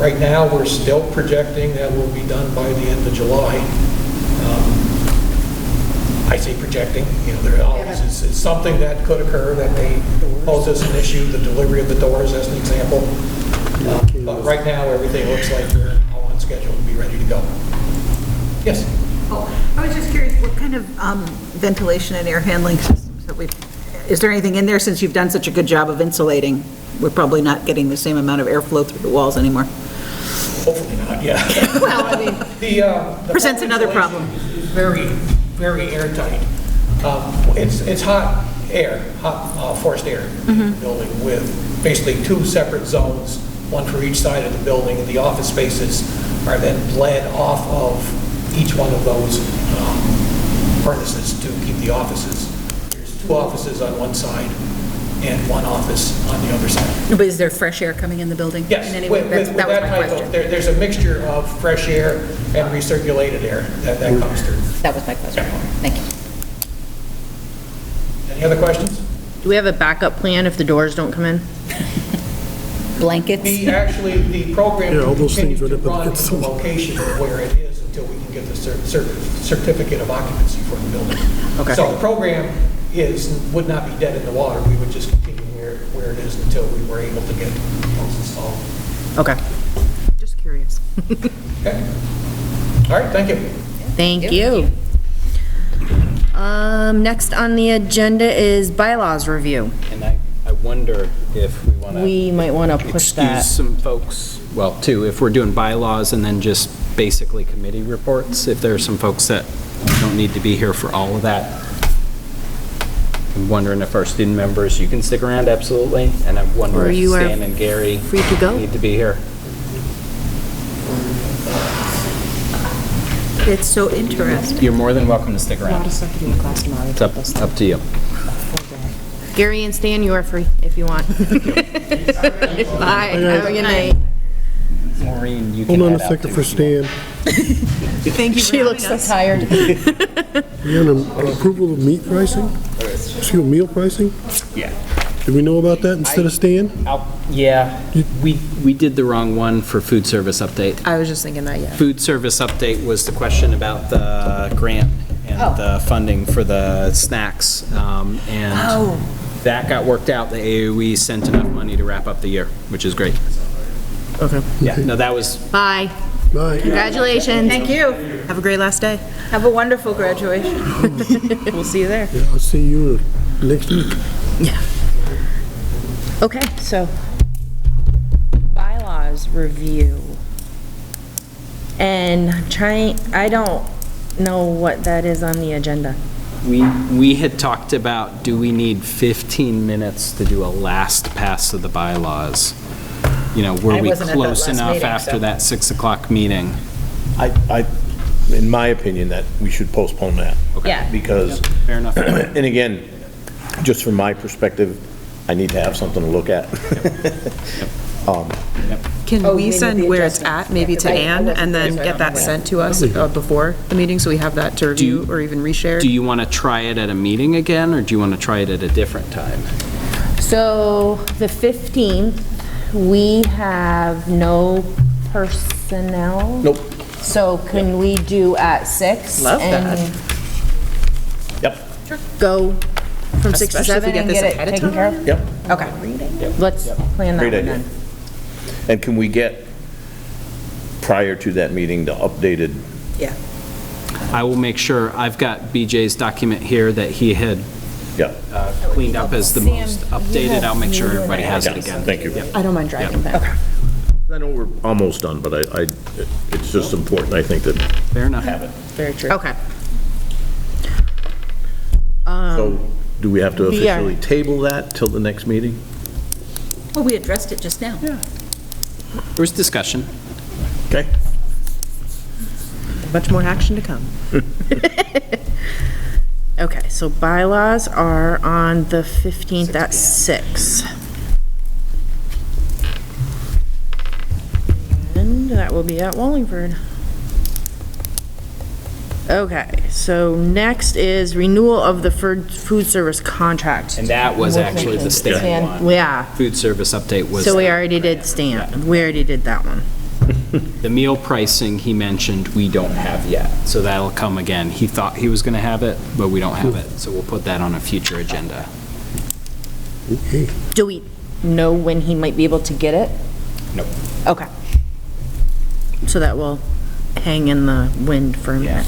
Right now, we're still projecting that will be done by the end of July. I say projecting, you know, there always is something that could occur that may pose us an issue, the delivery of the doors as an example. But right now, everything looks like we're all on schedule to be ready to go. Yes? Oh, I was just curious, what kind of ventilation and air handling systems have we, is there anything in there since you've done such a good job of insulating? We're probably not getting the same amount of airflow through the walls anymore. Hopefully not, yeah. Well, I mean, the presents another problem. Is very, very airtight. It's hot air, forced air in the building with basically 2 separate zones, one for each side of the building, and the office spaces are then bled off of each one of those furnaces to keep the offices. There's 2 offices on one side and 1 office on the other side. But is there fresh air coming in the building? Yes, In any way? with That was that my type question. of, there's a mixture of fresh air and recirculated air that comes through. That was my question. Thank you. Any other questions? Do we have a backup plan if the doors don't come in? Blankets? The program Yeah, all will those continue things to right up run in against the them. location where it is until we can get the certificate of occupancy for the building. Okay. So the program would not be dead in the water. We would just continue where it is until we were able to get those installed. Okay. Just curious. Okay. All right, thank you. Thank you. Next on the agenda is bylaws review. And I wonder if we want to... We might want to push that. Excuse some folks, well, too, if we're doing bylaws and then just basically committee reports, if there are some folks that don't need to be here for all of that. I'm wondering if our student members, you can stick around, absolutely, and I wonder Or if you are Stan and Gary free to go. need to be here. It's so interesting. You're more than welcome to stick around. Not a second in class tomorrow. It's up to you. Gary and Stan, you are free if you want. Bye. Have a good night. Maureen, you can Hold on a head out second too. for Stan. Thank you for She looks having so us. tired. We on an approval of meat pricing? Excuse me, meal pricing? Yeah. Do we know about that instead of Stan? Yeah, we did the wrong one for food service update. I was just thinking that, yeah. Food service update was the question about the grant and the funding for the snacks. And that got worked out. The AOE sent enough money to wrap up the year, which is great. Okay. Yeah, no, that was, Bye. Bye. Congratulations. Thank you. Have a great last day. Have a wonderful graduation. We'll see you there. Yeah, I'll see you next week. Yeah. Okay, so bylaws review. And I don't know what that is on the agenda. we had talked about, do we need 15 minutes to do a last pass of the bylaws? You know, were I we wasn't at that close last enough meeting, after so. that 6 o'clock meeting? In my opinion, that we should postpone that. Yeah. Because, Fair enough. and again, just from my perspective, I need to have something to look at. Can Oh, we maybe send the where it's adjustment. at, maybe to Yeah, 'cause I Ann, wasn't and there, then so I get don't know that when. sent to us before the meeting, so we have that to review or even reshare? Do you want to try it at a meeting again, or do you want to try it at a different time? So the 15th, we have no personnel. Nope. So can we do at 6? Love that. And Yep, go from 6 to Especially if 7 we get and this get it ahead of taken care of? time? yep. Okay. Let's plan that Great one idea. then. And can we get, prior to that meeting, the updated, Yeah. I will make sure, I've got BJ's document here that he had yeah. cleaned up as the most updated. I'll make sure everybody has it again. Thank you. I don't mind driving that. I know we're almost done, but it's just important, I think, that Fair enough. have it. Very true. Okay. So, do we have to we are- officially table that till the next meeting? Well, we addressed it just now. Yeah. There was discussion. Okay. Much more action to come. Okay, so bylaws are on the 15th at 6. And that will be at Wallingford. Okay, so next is renewal of the food service contract. And that was actually the Stan one. Yeah, Food service update was. so we already did Stan. We already did that one. The meal pricing he mentioned, we don't have yet, so that'll come again. He thought he was going to have it, but we don't have it, so we'll put that on a future agenda. Okay. Do we know when he might be able to get it? Nope. Okay. So that will hang in the wind for a minute.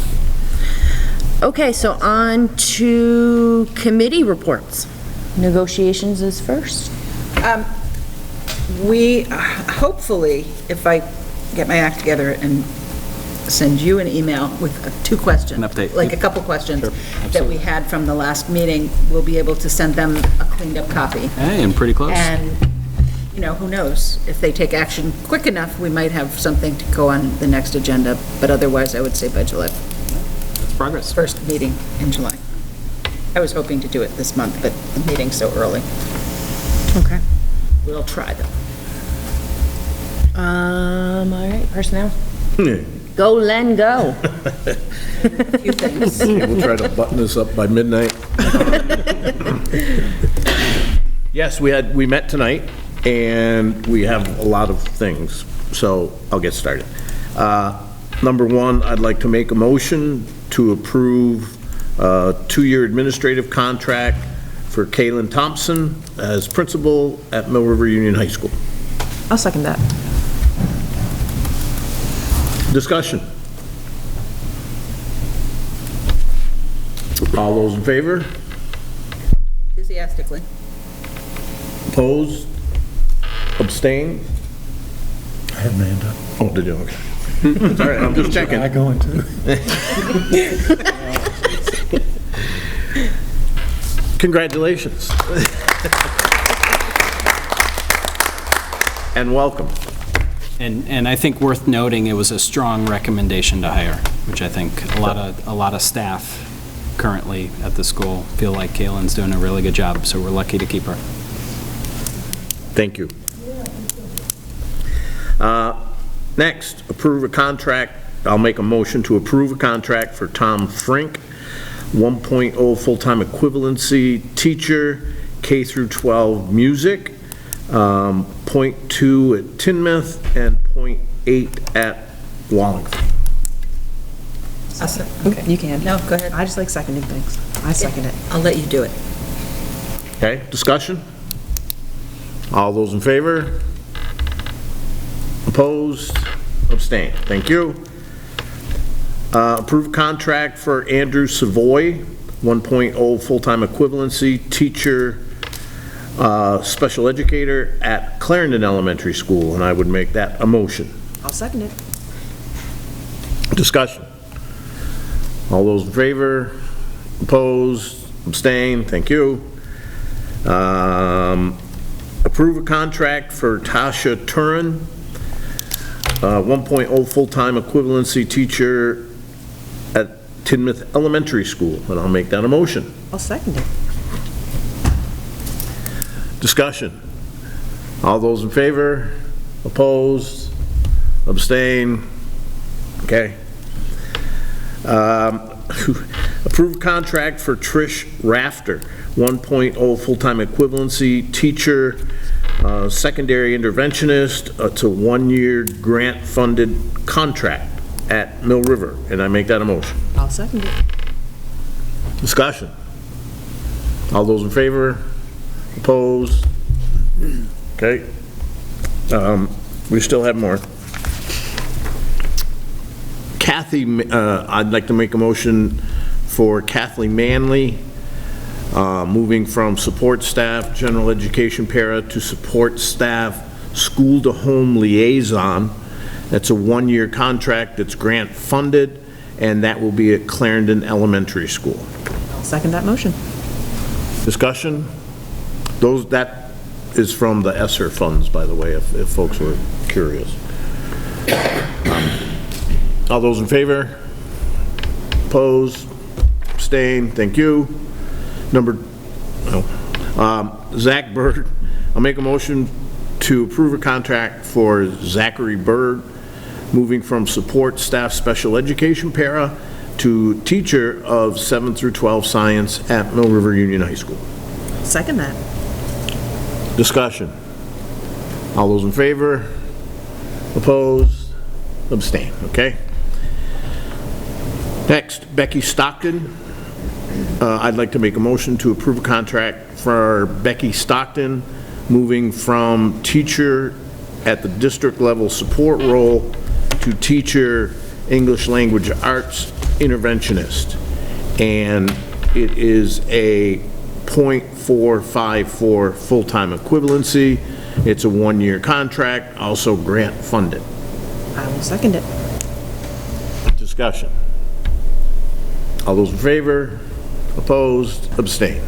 Okay, so on to committee reports. Negotiations is first. We, hopefully, if I get my act together and send you an email with 2 questions. An update. Like a couple questions Sure, that we absolutely. had from the last meeting, we'll be able to send them a cleaned up copy. Hey, and pretty close. And, you know, who knows? If they take action quick enough, we might have something to go on the next agenda, but otherwise, I would say by July, That's progress. first meeting in July. I was hoping to do it this month, but the meeting's so early. Okay. We'll try them. All right, personnel. Go, Len, go. Few things. We'll try to button this up by midnight. Yes, we met tonight, and we have a lot of things, so I'll get started. Number 1, I'd like to make a motion to approve a 2-year administrative contract for Kaylin Thompson as principal at Mill River Union High School. I'll second that. Discussion. All those in favor? Enthusiastically. Opposed? Abstained? I have my hand up. Oh, did you? Okay. Sorry, I'm just checking. I go into. Congratulations. And welcome. And I think worth noting, it was a strong recommendation to hire, which I think a lot of staff currently at the school feel like Kaylin's doing a really good job, so we're lucky to keep her. Thank you. Next, approve a contract. I'll make a motion to approve a contract for Tom Frink, 1.0 full-time equivalency teacher, K through 12 music, .2 at Tinmouth, and .8 at Wallingford. Okay, you can. No, go ahead. I just like seconding things. I second it. I'll let you do it. Okay, discussion? All those in favor? Opposed? Abstain. Thank you. Approved contract for Andrew Savoy, 1.0 full-time equivalency teacher, special educator at Clarendon Elementary School, and I would make that a motion. I'll second it. Discussion. All those in favor? Opposed? Abstain? Thank you. Approve a contract for Tasha Turin, 1.0 full-time equivalency teacher at Tinmouth Elementary School, and I'll make that a motion. I'll second it. Discussion. All those in favor? Opposed? Abstain? Okay. Approved contract for Trish Rafter, 1.0 full-time equivalency teacher, secondary interventionist. It's a one-year grant-funded contract at Mill River, and I make that a motion. I'll second it. Discussion. All those in favor? Opposed? Okay. We still have more. Kathy, I'd like to make a motion for Kathleen Manley, moving from support staff, general education para, to support staff, school-to-home liaison. That's a one-year contract that's grant-funded, and that will be at Clarendon Elementary School. I'll second that motion. Discussion? That is from the ESSER funds, by the way, if folks were curious. All those in favor? Opposed? Abstain? Thank you. Zach Bird. I'll make a motion to approve a contract for Zachary Bird, moving from support staff special education para to teacher of 7 through 12 science at Mill River Union High School. Second that. Discussion. All those in favor? Opposed? Abstain, okay? Next, Becky Stockton. I'd like to make a motion to approve a contract for Becky Stockton, moving from teacher at the district level support role to teacher English language arts interventionist. And it is a .454 full-time equivalency. It's a one-year contract, also grant funded. I will second it. Discussion. All those in favor? Opposed? Abstain.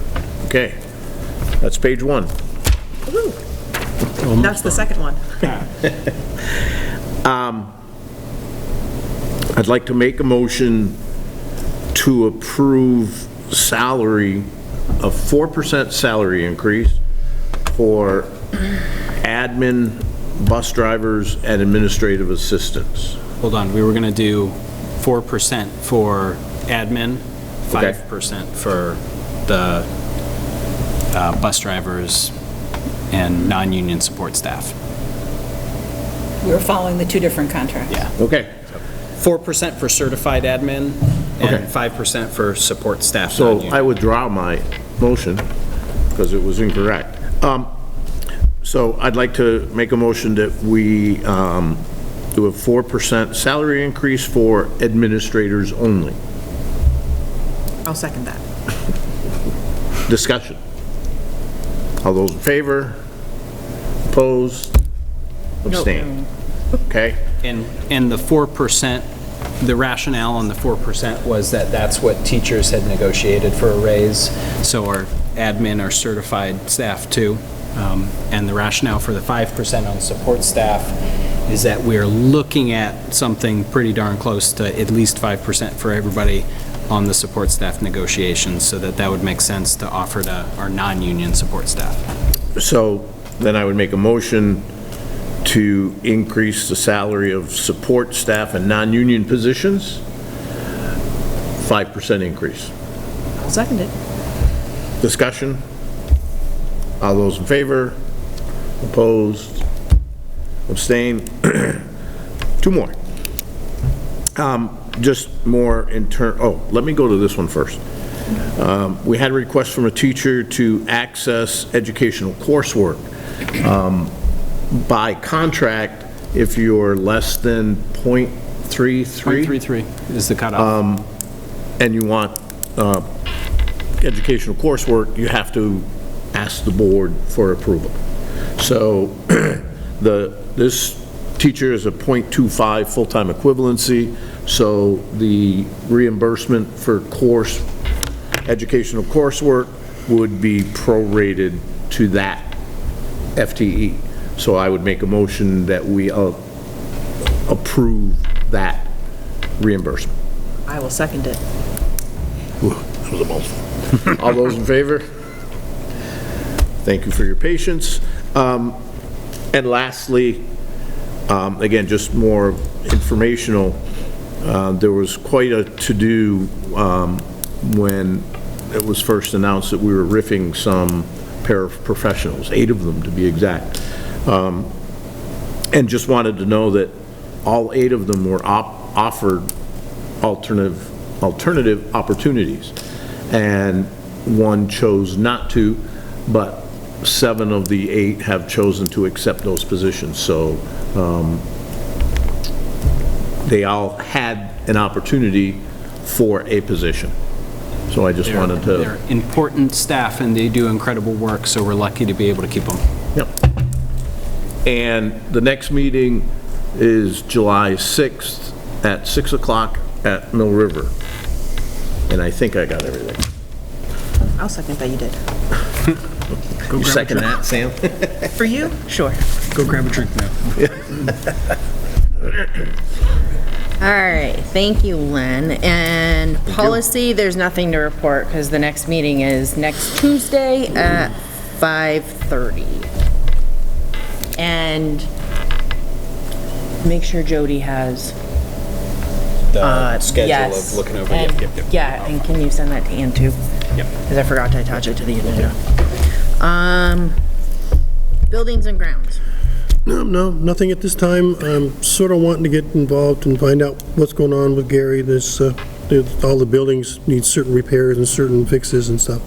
Okay. That's page 1. That's the second one. I'd like to make a motion to approve salary, a 4% salary increase for admin, bus drivers, and administrative assistants. Hold on, we were going to do 4% for admin, 5% for the bus drivers and non-union support staff. We were following the two different contracts. Yeah. Okay. 4% for certified admin and Okay. 5% for support staff. So non-union. I withdraw my motion because it was incorrect. So I'd like to make a motion that we do a 4% salary increase for administrators only. I'll second that. Discussion. All those in favor? Opposed? Abstain? Okay? And the 4%, the rationale on the 4% was that that's what teachers had negotiated for a raise, so our admin are certified staff too. And the rationale for the 5% on support staff is that we're looking at something pretty darn close to at least 5% for everybody on the support staff negotiations, so that would make sense to offer to our non-union support staff. So then I would make a motion to increase the salary of support staff and non-union positions, 5% increase. I'll second it. Discussion? All those in favor? Opposed? Abstain? Two more. Just more let me go to this one first. We had a request from a teacher to access educational coursework. By contract, if you're less than .33. 0.33 is the cutoff. And you want educational coursework, you have to ask the board for approval. So this teacher is a .25 full-time equivalency, so the reimbursement for educational coursework would be prorated to that FTE. So I would make a motion that we approve that reimbursement. I will second it. Ooh, that was a mouthful. All those in favor? Thank you for your patience. And lastly, again, just more informational, there was quite a to-do when it was first announced that we were riffing some paraprofessionals, 8 of them to be exact. And just wanted to know that all 8 of them were offered alternative opportunities, and 1 chose not to, but 7 of the 8 have chosen to accept those positions. So they all had an opportunity for a position. So I just wanted to... They're important staff and they do incredible work, so we're lucky to be able to keep them. Yep. And the next meeting is July 6th at 6 o'clock at Mill River. And I think I got everything. I'll second that you did. You second that, Sam? For you? Sure. Go grab a drink now. All right, thank you, Len. And policy, there's nothing to report because the next meeting is next Tuesday at 5:30. And make sure Jody has The schedule yes. of looking over. And, Yep. yeah, and can you send that to Ann too? Yep. Because I forgot to attach it to the agenda. Buildings and grounds. No, nothing at this time. I'm sort of wanting to get involved and find out what's going on with Gary. There's all the buildings need certain repairs and certain fixes and stuff.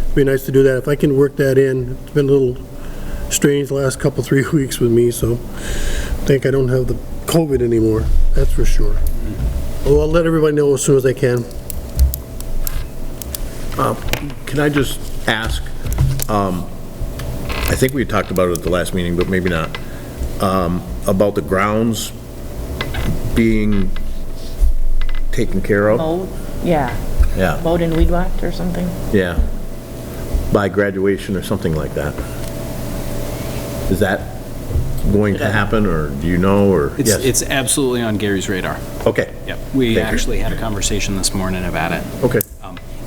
It'd be nice to do that. If I can work that in. It's been a little strange the last 3 weeks with me, so I think I don't have the COVID anymore. That's for sure. Well, I'll let everybody know as soon as I can. Can I just ask, I think we talked about it at the last meeting, but maybe not, about the grounds being taken care of? Mowed? Yeah. Yeah. Mowed and weed whacked or something? Yeah. By graduation or something like that. Is that going to happen, or do you know, or? Yes. It's absolutely on Gary's radar. Okay. Yep. We Thank you. actually had a conversation this morning about it. Okay.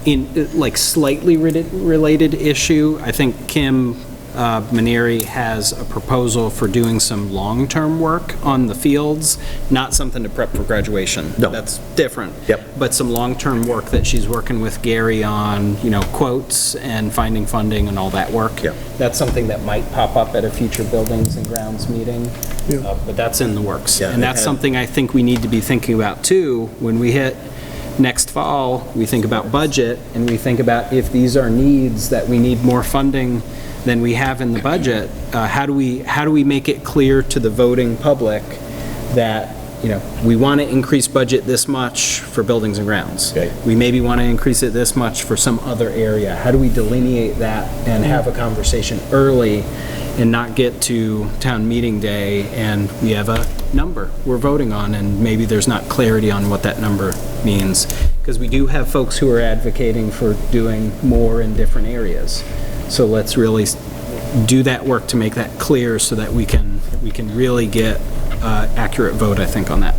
In like slightly related issue, I think Kim Maneri has a proposal for doing some long-term work on the fields, not something to prep for graduation. No. That's different. Yep. But some long-term work that she's working with Gary on, quotes and finding funding and all that work. Yep. That's something that might pop up at a future buildings and grounds meeting. Yeah. But that's in the works. Yeah, And that's something I think we need to be thinking about too, when we hit next fall, we think about budget, and we think about if these are needs that we need more funding than we have in the budget, how do we make it clear to the voting public that, we want to increase budget this much for buildings and grounds. Okay. We maybe want to increase it this much for some other area. How do we delineate that and have a conversation early and not get to town meeting day and we have a number we're voting on and maybe there's not clarity on what that number means? Because we do have folks who are advocating for doing more in different areas. So let's really do that work to make that clear so that we can really get accurate vote, I think, on that.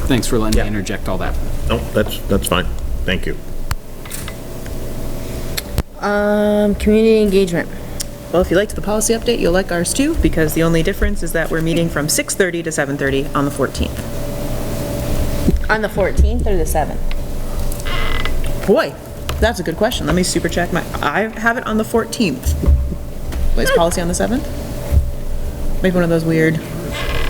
Thanks for letting me interject all that. No, that's fine. Thank you. Community engagement. Well, if you liked the policy update, you'll like ours too, because the only difference is that we're meeting from 6:30 to 7:30 on the 14th. On the 14th or the 7th? Boy, that's a good question. Let me super check I have it on the 14th. Is policy on the 7th? Like one of those weird,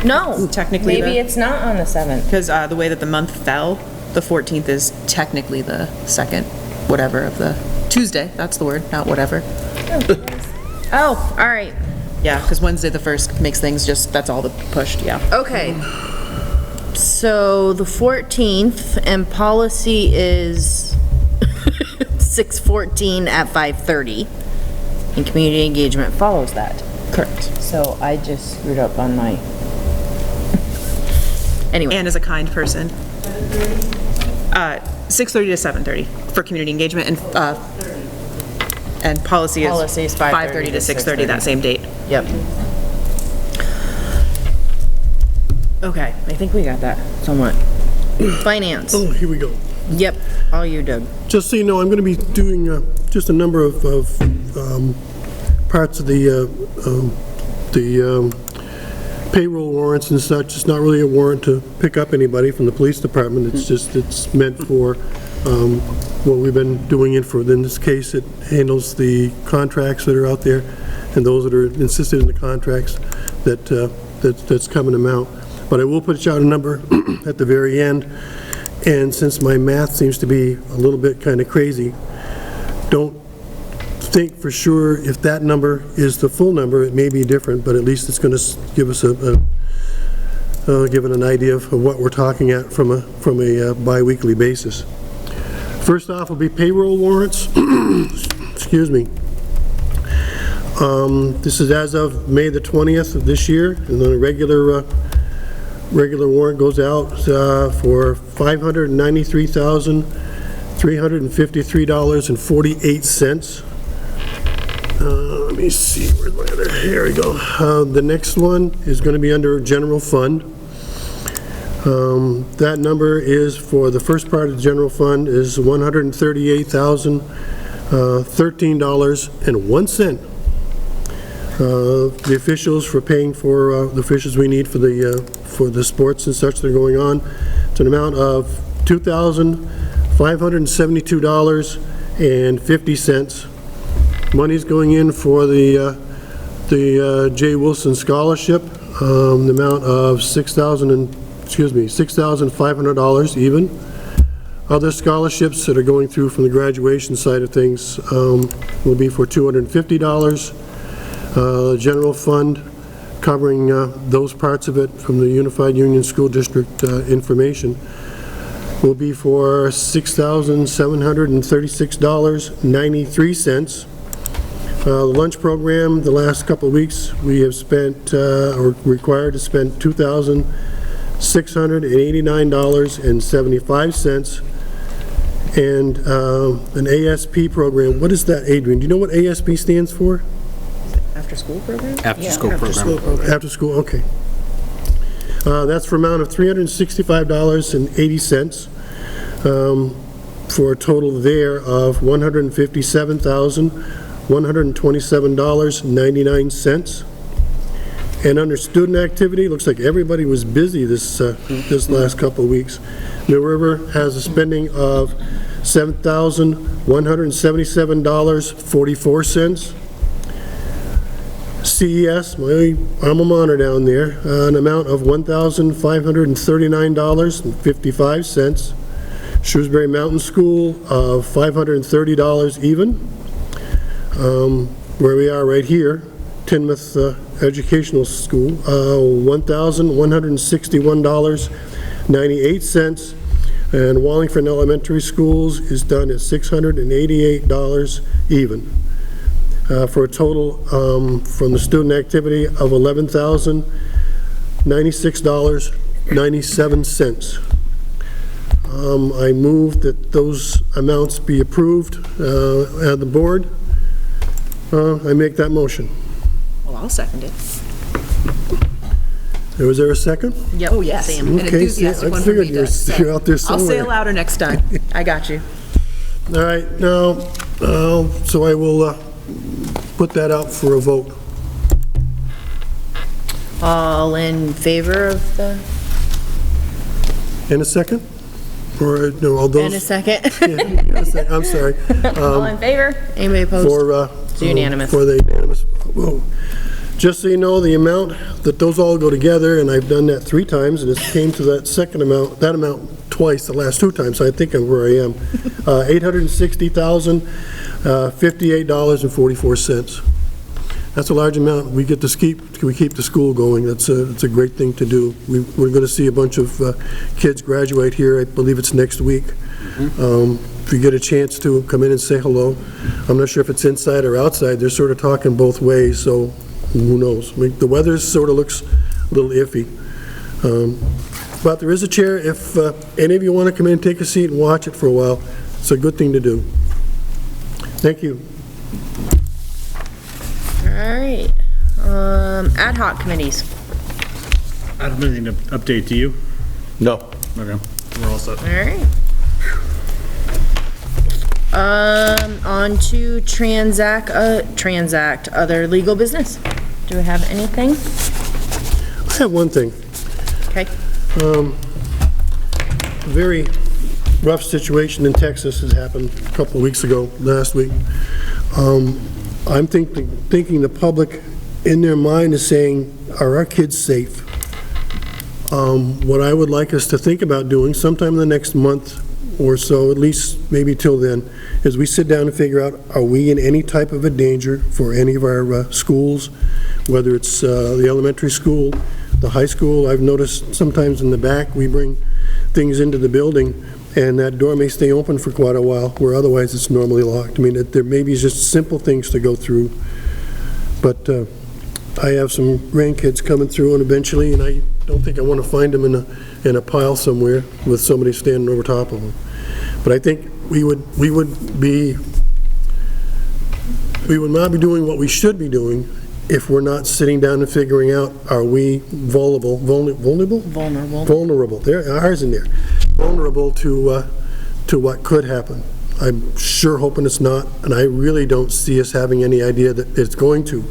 No, technically maybe the- it's not on the 7th. because the way that the month fell, the 14th is technically the second, whatever, of the Tuesday. That's the word, not whatever. Oh, all right. Yeah, because Wednesday the 1st makes things just, that's all the pushed, yeah. Okay. So the 14th, and policy is 6:14 at 5:30. And community engagement follows that. Correct. So I just screwed up on my, anyway. Anne is a kind person. 6:30 to 7:30 for community engagement, and policy is Policy is 5:30 to 6:30 that same date. Yep. Okay, I think we got that somewhat. Finance. Oh, here we go. Yep, all you, Doug. Just so you know, I'm going to be doing just a number of parts of the payroll warrants and such. It's not really a warrant to pick up anybody from the police department. It's just, it's meant for what we've been doing in this case, it handles the contracts that are out there and those that are insisted in the contracts that's coming them out. But I will put out a number at the very end. And since my math seems to be a little bit kind of crazy, don't think for sure if that number is the full number. It may be different, but at least it's going to give us give it an idea of what we're talking at from a bi-weekly basis. First off will be payroll warrants. Excuse me. This is as of May the 20th of this year, and then a regular warrant goes out for $593,353.48. Let me see, where's my other, here we go. The next one is going to be under general fund. That number is, for the first part of the general fund, is $138,013.01. The officials for paying for the officials we need for the sports and such that are going on. It's an amount of $2,572.50. Money's going in for the J. Wilson Scholarship, the amount of $6,500 even. Other scholarships that are going through from the graduation side of things will be for $250. General fund, covering those parts of it from the Unified Union School District information, will be for $6,736.93. The lunch program, the last couple of weeks, we have spent, or required to spend $2,689.75. And an ASP program, what is that, Adrian? Do you know what ASP stands for? After-school program? After-school program. After-school program. After-school, okay. That's for an amount of $365.80, for a total there of $157,127.99. And under student activity, looks like everybody was busy this last couple of weeks. Mill River has a spending of $7,177.44. CES, my alma mater down there, an amount of $1,539.55. Shrewsbury Mountain School of $530 even. Where we are right here, Tinmouth Educational School, $1,161.98. And Wallingford Elementary Schools is done at $688 even. For a total from the student activity of $11,096.97. I move that those amounts be approved at the board. I make that motion. Well, I'll second it. Was there a second? Yep. Oh, yes. Sam. An Okay, enthusiastic I one from figured me, you're Doug. you're out there I'll somewhere. say it louder next time. I got you. All right, now, so I will put that out for a vote. All in favor of the, In a second? Or, no, all those? in a second? Yeah, I'm sorry. All in favor? Anybody opposed? For, It's unanimous. For the unanimous, well, Just so you know, the amount that those all go together, and I've done that 3 times, and it came to that second amount, that amount twice the last 2 times, so I think I'm where I am. $860,058.44. That's a large amount. We get to keep the school going. It's a great thing to do. We're going to see a bunch of kids graduate here. I believe it's next week. If you get a chance to come in and say hello. I'm not sure if it's inside or outside. They're sort of talking both ways, so who knows? I mean, the weather sort of looks a little iffy. But there is a chair. If any of you want to come in and take a seat and watch it for a while, it's a good thing to do. Thank you. All right. Ad hoc committees. I don't have anything to update to you. No. Okay, we're all set. All right. On to transact other legal business. Do we have anything? I have one thing. Okay. A very rough situation in Texas has happened a couple of weeks ago, last week. I'm thinking the public in their mind is saying, are our kids safe? What I would like us to think about doing sometime in the next month or so, at least maybe till then, is we sit down and figure out, are we in any type of a danger for any of our schools, whether it's the elementary school, the high school. I've noticed sometimes in the back, we bring things into the building, and that door may stay open for quite a while, where otherwise it's normally locked. I mean, there may be just simple things to go through, but I have some grandkids coming through, and eventually, and I don't think I want to find them in a pile somewhere with somebody standing over top of them. But I think we would not be doing what we should be doing if we're not sitting down and figuring out, are we vulnerable? There, ours in there. Vulnerable to what could happen. I'm sure hoping it's not, and I really don't see us having any idea that it's going to.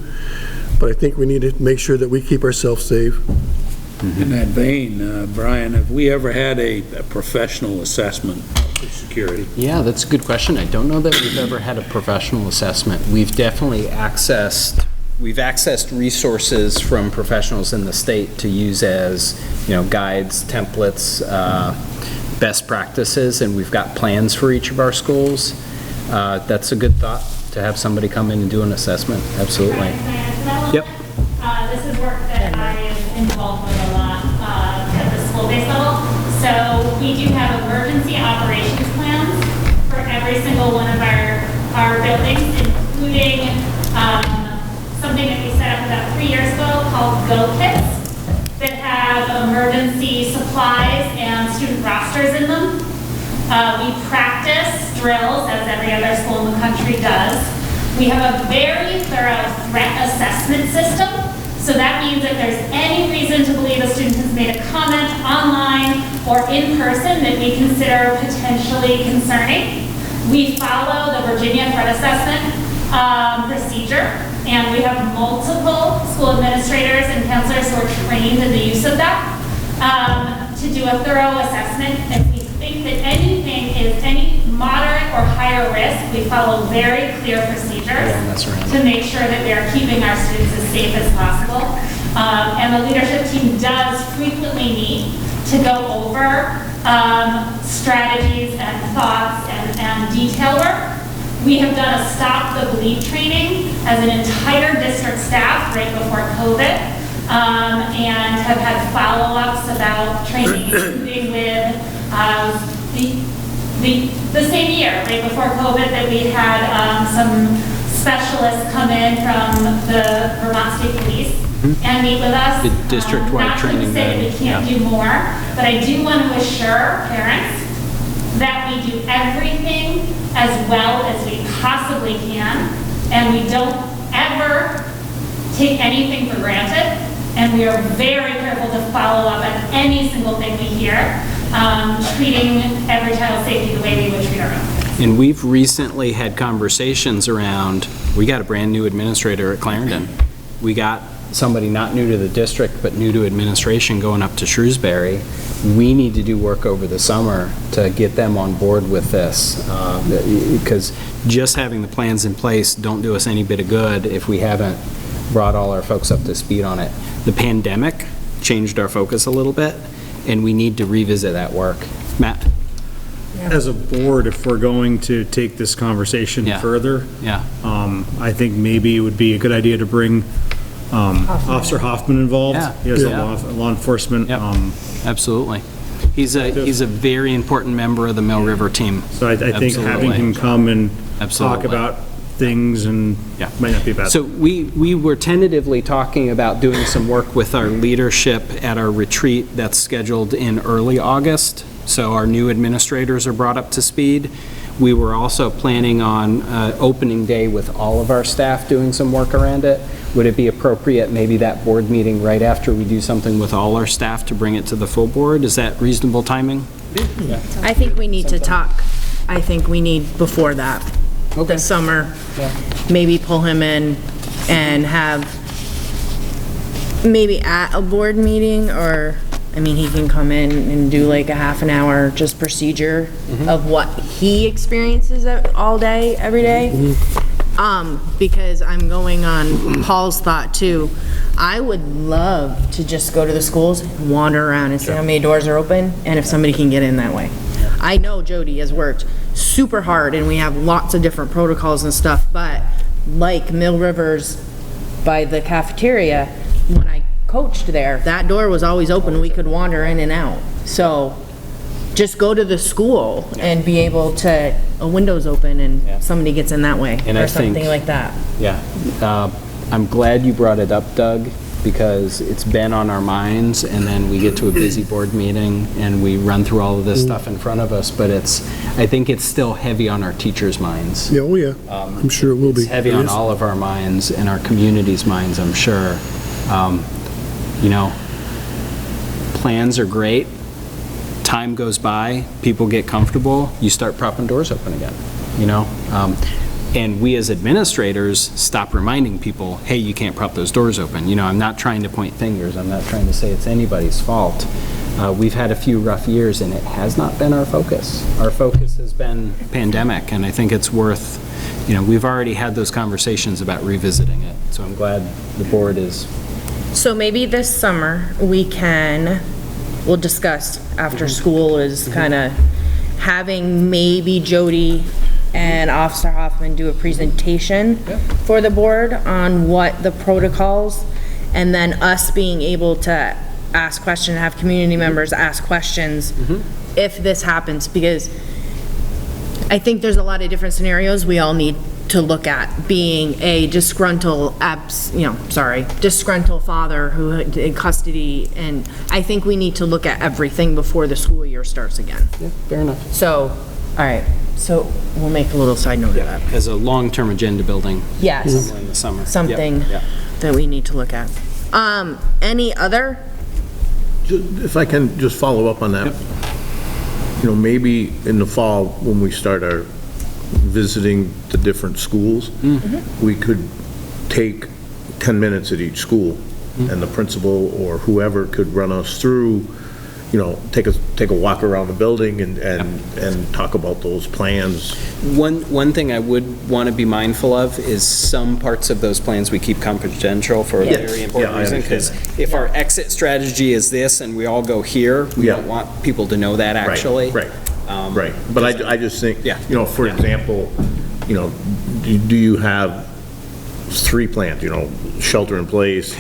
But I think we need to make sure that we keep ourselves safe. In that vein, Brian, have we ever had a professional assessment of security? Yeah, that's a good question. I don't know that we've ever had a professional assessment. We've definitely accessed resources from professionals in the state to use as, guides, templates, best practices, and we've got plans for each of our schools. That's a good thought, to have somebody come in and do an assessment. Absolutely. Yep. This is work that I am involved with a lot at the school-based level. So we do have emergency operations plans for every single one of our buildings, including something that we set up about 3 years ago called Go Kits that have emergency supplies and student rosters in them. We practice drills, as every other school in the country does. We have a very thorough threat assessment system. So that means if there's any reason to believe a student has made a comment online or in person that we consider potentially concerning, we follow the Virginia Threat Assessment procedure, and we have multiple school administrators and counselors who are trained in the use of that to do a thorough assessment. If we think that anything is any moderate or higher risk, we follow very clear procedures to make sure that we are keeping our students as safe as possible. And the leadership team does frequently meet to go over strategies and thoughts and detail work. We have done a Stop the Bleed training as an entire district staff right before COVID, and have had follow-ups about training, including with the same year, right before COVID, that we had some specialists come in from the Vermont State Police and meet with us. The district-wide training. Not to say that we can't do more, but I do want to assure parents that we do everything as well as we possibly can, and we don't ever take anything for granted, and we are very careful to follow up on any single thing we hear, treating every child's safety the way we would treat our own. And we've recently had conversations around, we got a brand new administrator at Clarendon. We got somebody not new to the district, but new to administration going up to Shrewsbury. We need to do work over the summer to get them on board with this, because just having the plans in place don't do us any bit of good if we haven't brought all our folks up to speed on it. The pandemic changed our focus a little bit, and we need to revisit that work. Matt? As a board, if we're going to take this conversation further, I think maybe it would be a good idea to bring Officer Hoffman involved. He has a law enforcement. Absolutely. He's a very important member of the Mill River team. So I think having him come and talk about things and might not be bad. So we were tentatively talking about doing some work with our leadership at our retreat that's scheduled in early August. So our new administrators are brought up to speed. We were also planning on opening day with all of our staff doing some work around it. Would it be appropriate, maybe that board meeting right after we do something with all our staff to bring it to the full board? Is that reasonable timing? Yeah. I think we need to talk. I think we need before that, this summer, maybe pull him in and have maybe at a board meeting, or I mean, he can come in and do like a half an hour just procedure of what he experiences all day, every day. Because I'm going on Paul's thought too. I would love to just go to the schools and wander around and see how many doors are open and if somebody can get in that way. I know Jody has worked super hard and we have lots of different protocols and stuff, but like Mill Rivers by the cafeteria, when I coached there, that door was always open. We could wander in and out. So just go to the school and be able to, a window's open and somebody gets in that way, and or I think, something like that. Yeah. I'm glad you brought it up, Doug, because it's been on our minds, and then we get to a busy board meeting and we run through all of this stuff in front of us, but I think it's still heavy on our teachers' minds. Yeah, oh yeah, I'm sure it will be. It's heavy on all of our minds and our community's minds, I'm sure. You know, plans are great. Time goes by, people get comfortable, you start propping doors open again, you know? And we as administrators stop reminding people, hey, you can't prop those doors open. You know, I'm not trying to point fingers, I'm not trying to say it's anybody's fault. We've had a few rough years and it has not been our focus. Our focus has been pandemic, and I think it's worth, you know, we've already had those conversations about revisiting it. So I'm glad the board is. So maybe this summer we'll discuss after school is kind of having maybe Jody and Officer Hoffman do a presentation for the board on what the protocols, and then us being able to ask questions, have community members ask questions if this happens, because I think there's a lot of different scenarios we all need to look at, being a disgruntled father who in custody, and I think we need to look at everything before the school year starts again. Yeah, fair enough. So, all right, so we'll make a little side note of that. As a long-term agenda building. Yes. Somewhere in the summer. Something that we need to look at. Any other? If I can just follow up on that. You know, maybe in the fall, when we start our visiting the different schools, we could take 10 minutes at each school, and the principal or whoever could run us through, you know, take a walk around the building and talk about those plans. One thing I would want to be mindful of is some parts of those plans we keep confidential for a very important reason, because if our exit strategy is this and we all go here, we don't want people to know that actually. Right. But I just think, you know, for example, you know, do you have 3 plans, you know, shelter in place?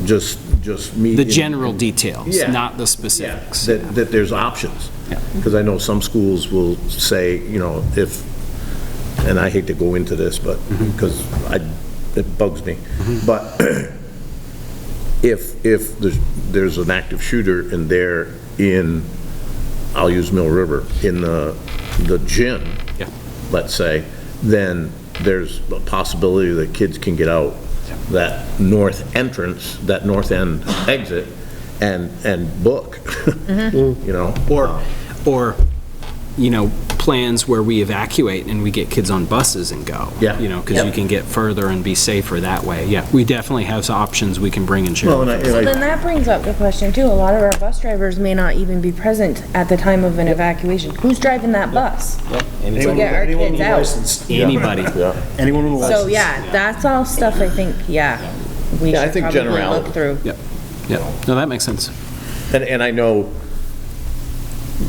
Just meet. The general details, not the specifics. That there's options. Because I know some schools will say, you know, if, and I hate to go into this, but, because it bugs me, but if there's an active shooter and they're in, I'll use Mill River, in the gym, let's say, then there's a possibility that kids can get out that north entrance, that north end exit, and book, you know? Or, you know, plans where we evacuate and we get kids on buses and go. Yeah. You know, because you can get further and be safer that way. Yeah, we definitely have some options we can bring and share. Well, and So then that brings up the question too, a lot of our bus drivers may not even be present at the time of an evacuation. Who's driving that bus? To get our kids out? Anybody. Anyone with a So, license. yeah, that's all stuff I think, we Yeah, I should think probably generality. look through. Yep, yep. No, that makes sense. And I know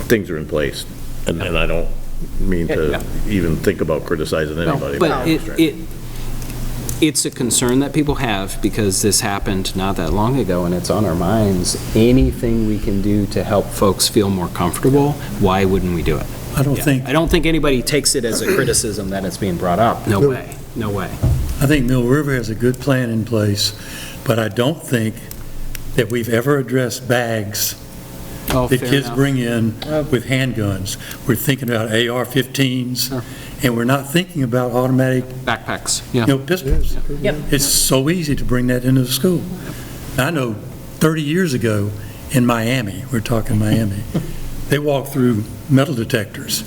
things are in place, and I don't mean to even think about criticizing anybody. But it's a concern that people have because this happened not that long ago and it's on our minds. Anything we can do to help folks feel more comfortable, why wouldn't we do it? I don't think anybody takes it as a criticism that it's being brought up. No way, no way. I think Mill River has a good plan in place, but I don't think that we've ever addressed bags that kids bring in with handguns. We're thinking about AR-15s, and we're not thinking about automatic backpacks, pistols. Yep. It's so easy to bring that into the school. I know 30 years ago in Miami, we're talking Miami, they walked through metal detectors.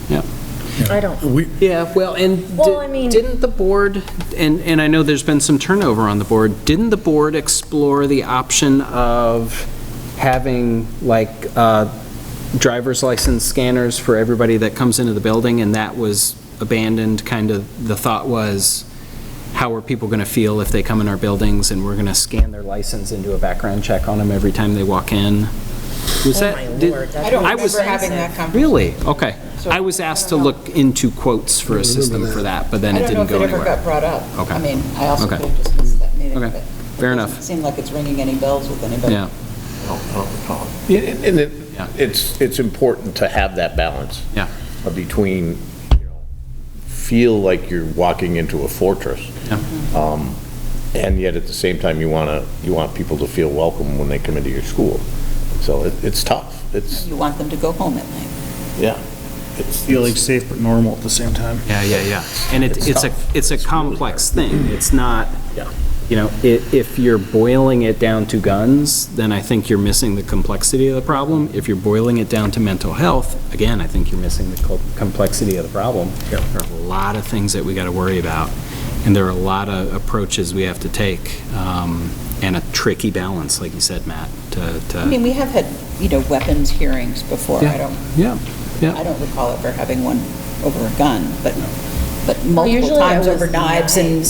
Yep. I don't. Yeah, well, and didn't the board, and I know there's been some turnover on the board, didn't the board explore the option of having like driver's license scanners for everybody that comes into the building, and that was abandoned? Kind of the thought was, how are people going to feel if they come in our buildings and we're going to scan their license and do a background check on them every time they walk in? Was that? I don't remember having that conversation. Really? Okay. I was asked to look into quotes for a system for that, but then it didn't go I don't know if it anywhere. ever got brought up. Okay. I mean, I also Okay. could have just missed that meeting. Okay. But Fair it enough. doesn't seem like it's ringing any bells with anybody. Yeah. And it's important to have that balance. Yeah. Between, feel like you're walking into a fortress. And yet at the same time, you want people to feel welcome when they come into your school. So it's tough. You want them to go home at night. Yeah. Feeling safe but normal at the same time. Yeah. And it's a complex thing. It's not, if you're boiling it down to guns, then I think you're missing the complexity of the problem. If you're boiling it down to mental health, again, I think you're missing the complexity of the problem. There are a lot of things that we got to worry about, and there are a lot of approaches we have to take, and a tricky balance, like you said, Matt, I mean, we have had, weapons hearings before. Yeah. I don't recall ever having one over a gun, but multiple usually times it was over knives and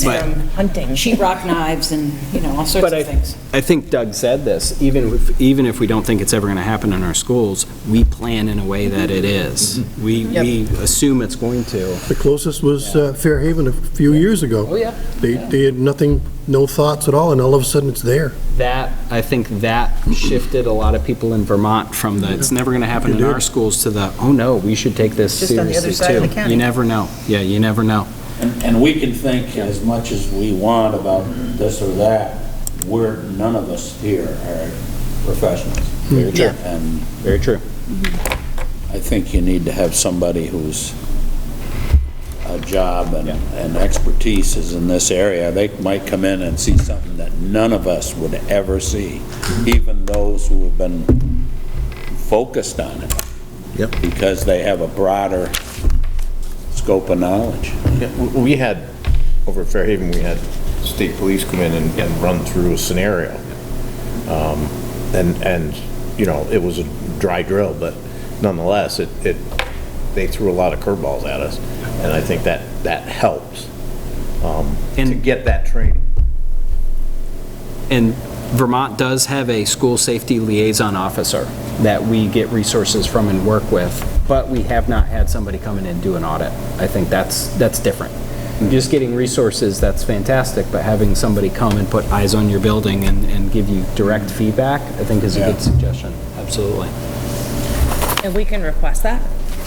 hunting, sheetrock knives and, all sorts of things. I think Doug said this, even if we don't think it's ever going to happen in our schools, we plan in a way that it is. We assume it's going to. The closest was Fairhaven a few years ago. Oh, yeah. They had nothing, no thoughts at all, and all of a sudden it's there. I think that shifted a lot of people in Vermont from the, it's never going to happen in our schools, to the, oh no, we should take this Just on the other seriously side of too. the county. You never know. Yeah, you never know. And we can think as much as we want about this or that. None of us here are professionals. Very true. And very true. I think you need to have somebody whose job and expertise is in this area. They might come in and see something that none of us would ever see, even those who have been focused on it. Yep. Because they have a broader scope of knowledge. Yeah, we had, over at Fairhaven, we had state police come in and run through a scenario. And it was a dry drill, but nonetheless, they threw a lot of curveballs at us. And I think that helps to get that training. And Vermont does have a school safety liaison officer that we get resources from and work with, but we have not had somebody come in and do an audit. I think that's different. Just getting resources, that's fantastic, but having somebody come and put eyes on your building and give you direct feedback, I think is a good suggestion. Absolutely. And we can request that?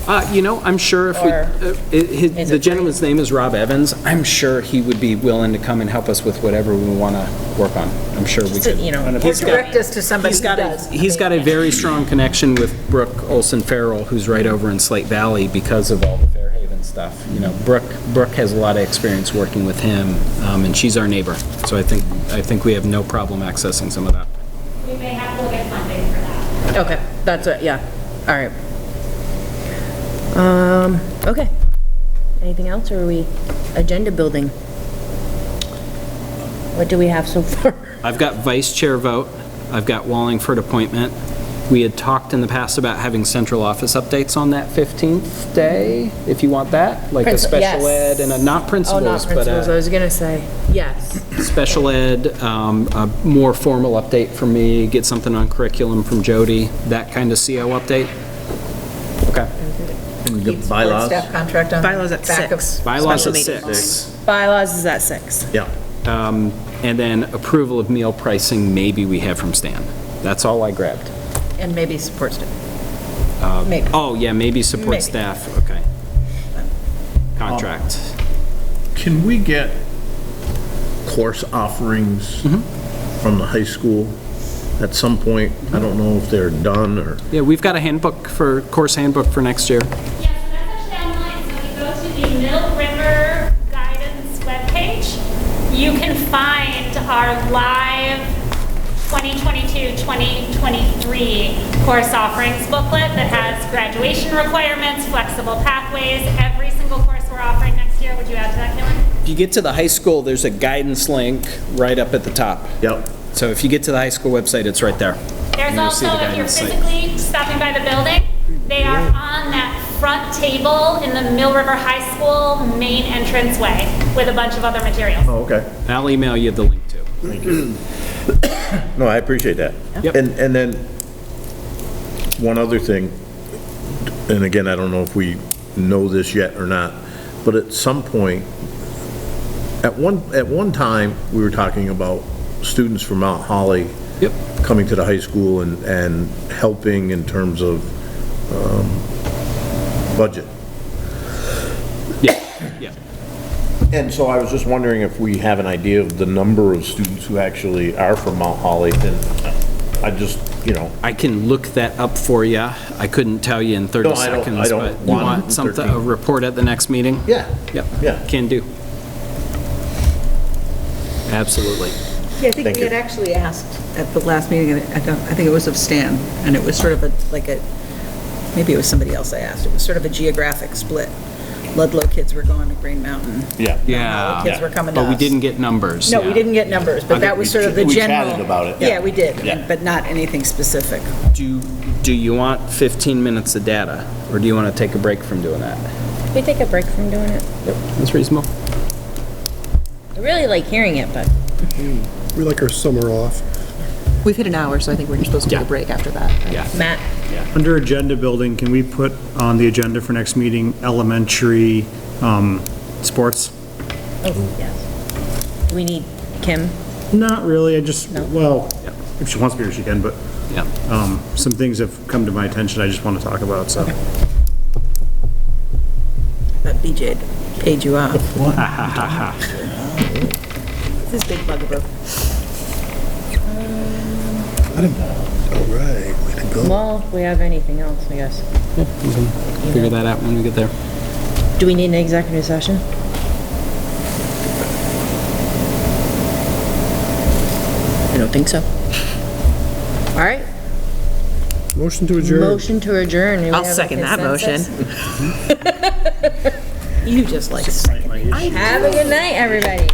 I'm sure if the gentleman's name is Rob Evans, I'm sure he would be willing to come and help us with whatever we want to work on. I'm sure we could. Or direct us to somebody who does. He's got a very strong connection with Brooke Olson-Farrell, who's right over in Slate Valley because of all the Fairhaven stuff. Brooke has a lot of experience working with him, and she's our neighbor. So I think we have no problem accessing some of that. We may have to look at funding for that. Okay, that's it, yeah. All right. Okay. Anything else, or are we agenda building? What do we have so far? I've got vice chair vote. I've got Wallingford appointment. We had talked in the past about having central office updates on that 15th day, if you want that, like a special ed and a, not principals, Oh, not principals, I was gonna say, yes. Special ed, a more formal update from me, get something on curriculum from Jody, that kind of CO update. Okay. Bylaws? Staff contract on. Bylaws at back of 6. Bylaws at Special meeting. 6. Bylaws is at 6. Yeah. And then approval of meal pricing, maybe we have from Stan. That's all I grabbed. And maybe support staff. Maybe. Oh, yeah, maybe support Maybe. staff, okay. Contract. Can we get course offerings from the high school at some point? I don't know if they're done or... Yeah, we've got a course handbook for next year. Yes, that's actually online. So if you go to the Mill River Guidance webpage, you can find our live 2022-2023 course offerings booklet that has graduation requirements, flexible pathways, every single course we're offering next year. Would you add to that, Keelan? If you get to the high school, there's a guidance link right up at the top. Yep. So if you get to the high school website, it's right there. There's You'll see also, the if you're guidance site. physically stopping by the building, they are on that front table in the Mill River High School main entranceway with a bunch of other materials. Oh, okay. I'll email you the link too. Thank you. No, I appreciate that. Yep. And then, one other thing, and again, I don't know if we know this yet or not, but at some point, at one time, we were talking about students from Mount Holly coming to the high school and helping in terms of budget. Yeah, yeah. And so I was just wondering if we have an idea of the number of students who actually are from Mount Holly, and I just, I can look that up for you. I couldn't tell you in 30 No, I don't- seconds, I don't but you want want something, 13. a report at the next meeting? Yeah. Yep. Yeah. Can do. Absolutely. Yeah, I think Thank we had you. actually asked at the last meeting, and I think it was of Stan, and it was sort of maybe it was somebody else I asked. It was sort of a geographic split. Ludlow kids were going to Green Mountain. Yeah. Yeah. Kids were coming to But we us. didn't get numbers. No, yeah. we didn't get numbers, but that was sort of the we general. chatted about it. Yeah, we did, Yeah. but not anything specific. Do you want 15 minutes of data, or do you want to take a break from doing that? Can we take a break from doing it? Yep, that's reasonable. I really like hearing it, but We like our summer off. We've hit an hour, so I think we're supposed to take a break after that. Yeah. Matt, Under agenda building, can we put on the agenda for next meeting elementary sports? oh, yes. Do we need Kim? Not really, well, if she wants to be here, she can, but Yeah. some things have come to my attention I just want to talk about, so. But BJ paid you off. This is big bugaboo. All right, way to go. Well, if we have anything else, I guess. Yeah, we can figure that out when we get there. Do we need an executive session? I don't think so. All right, Motion to adjourn. motion to adjourn. Do we I'll have a second that motion. consensus? You just like. Have a good night, everybody.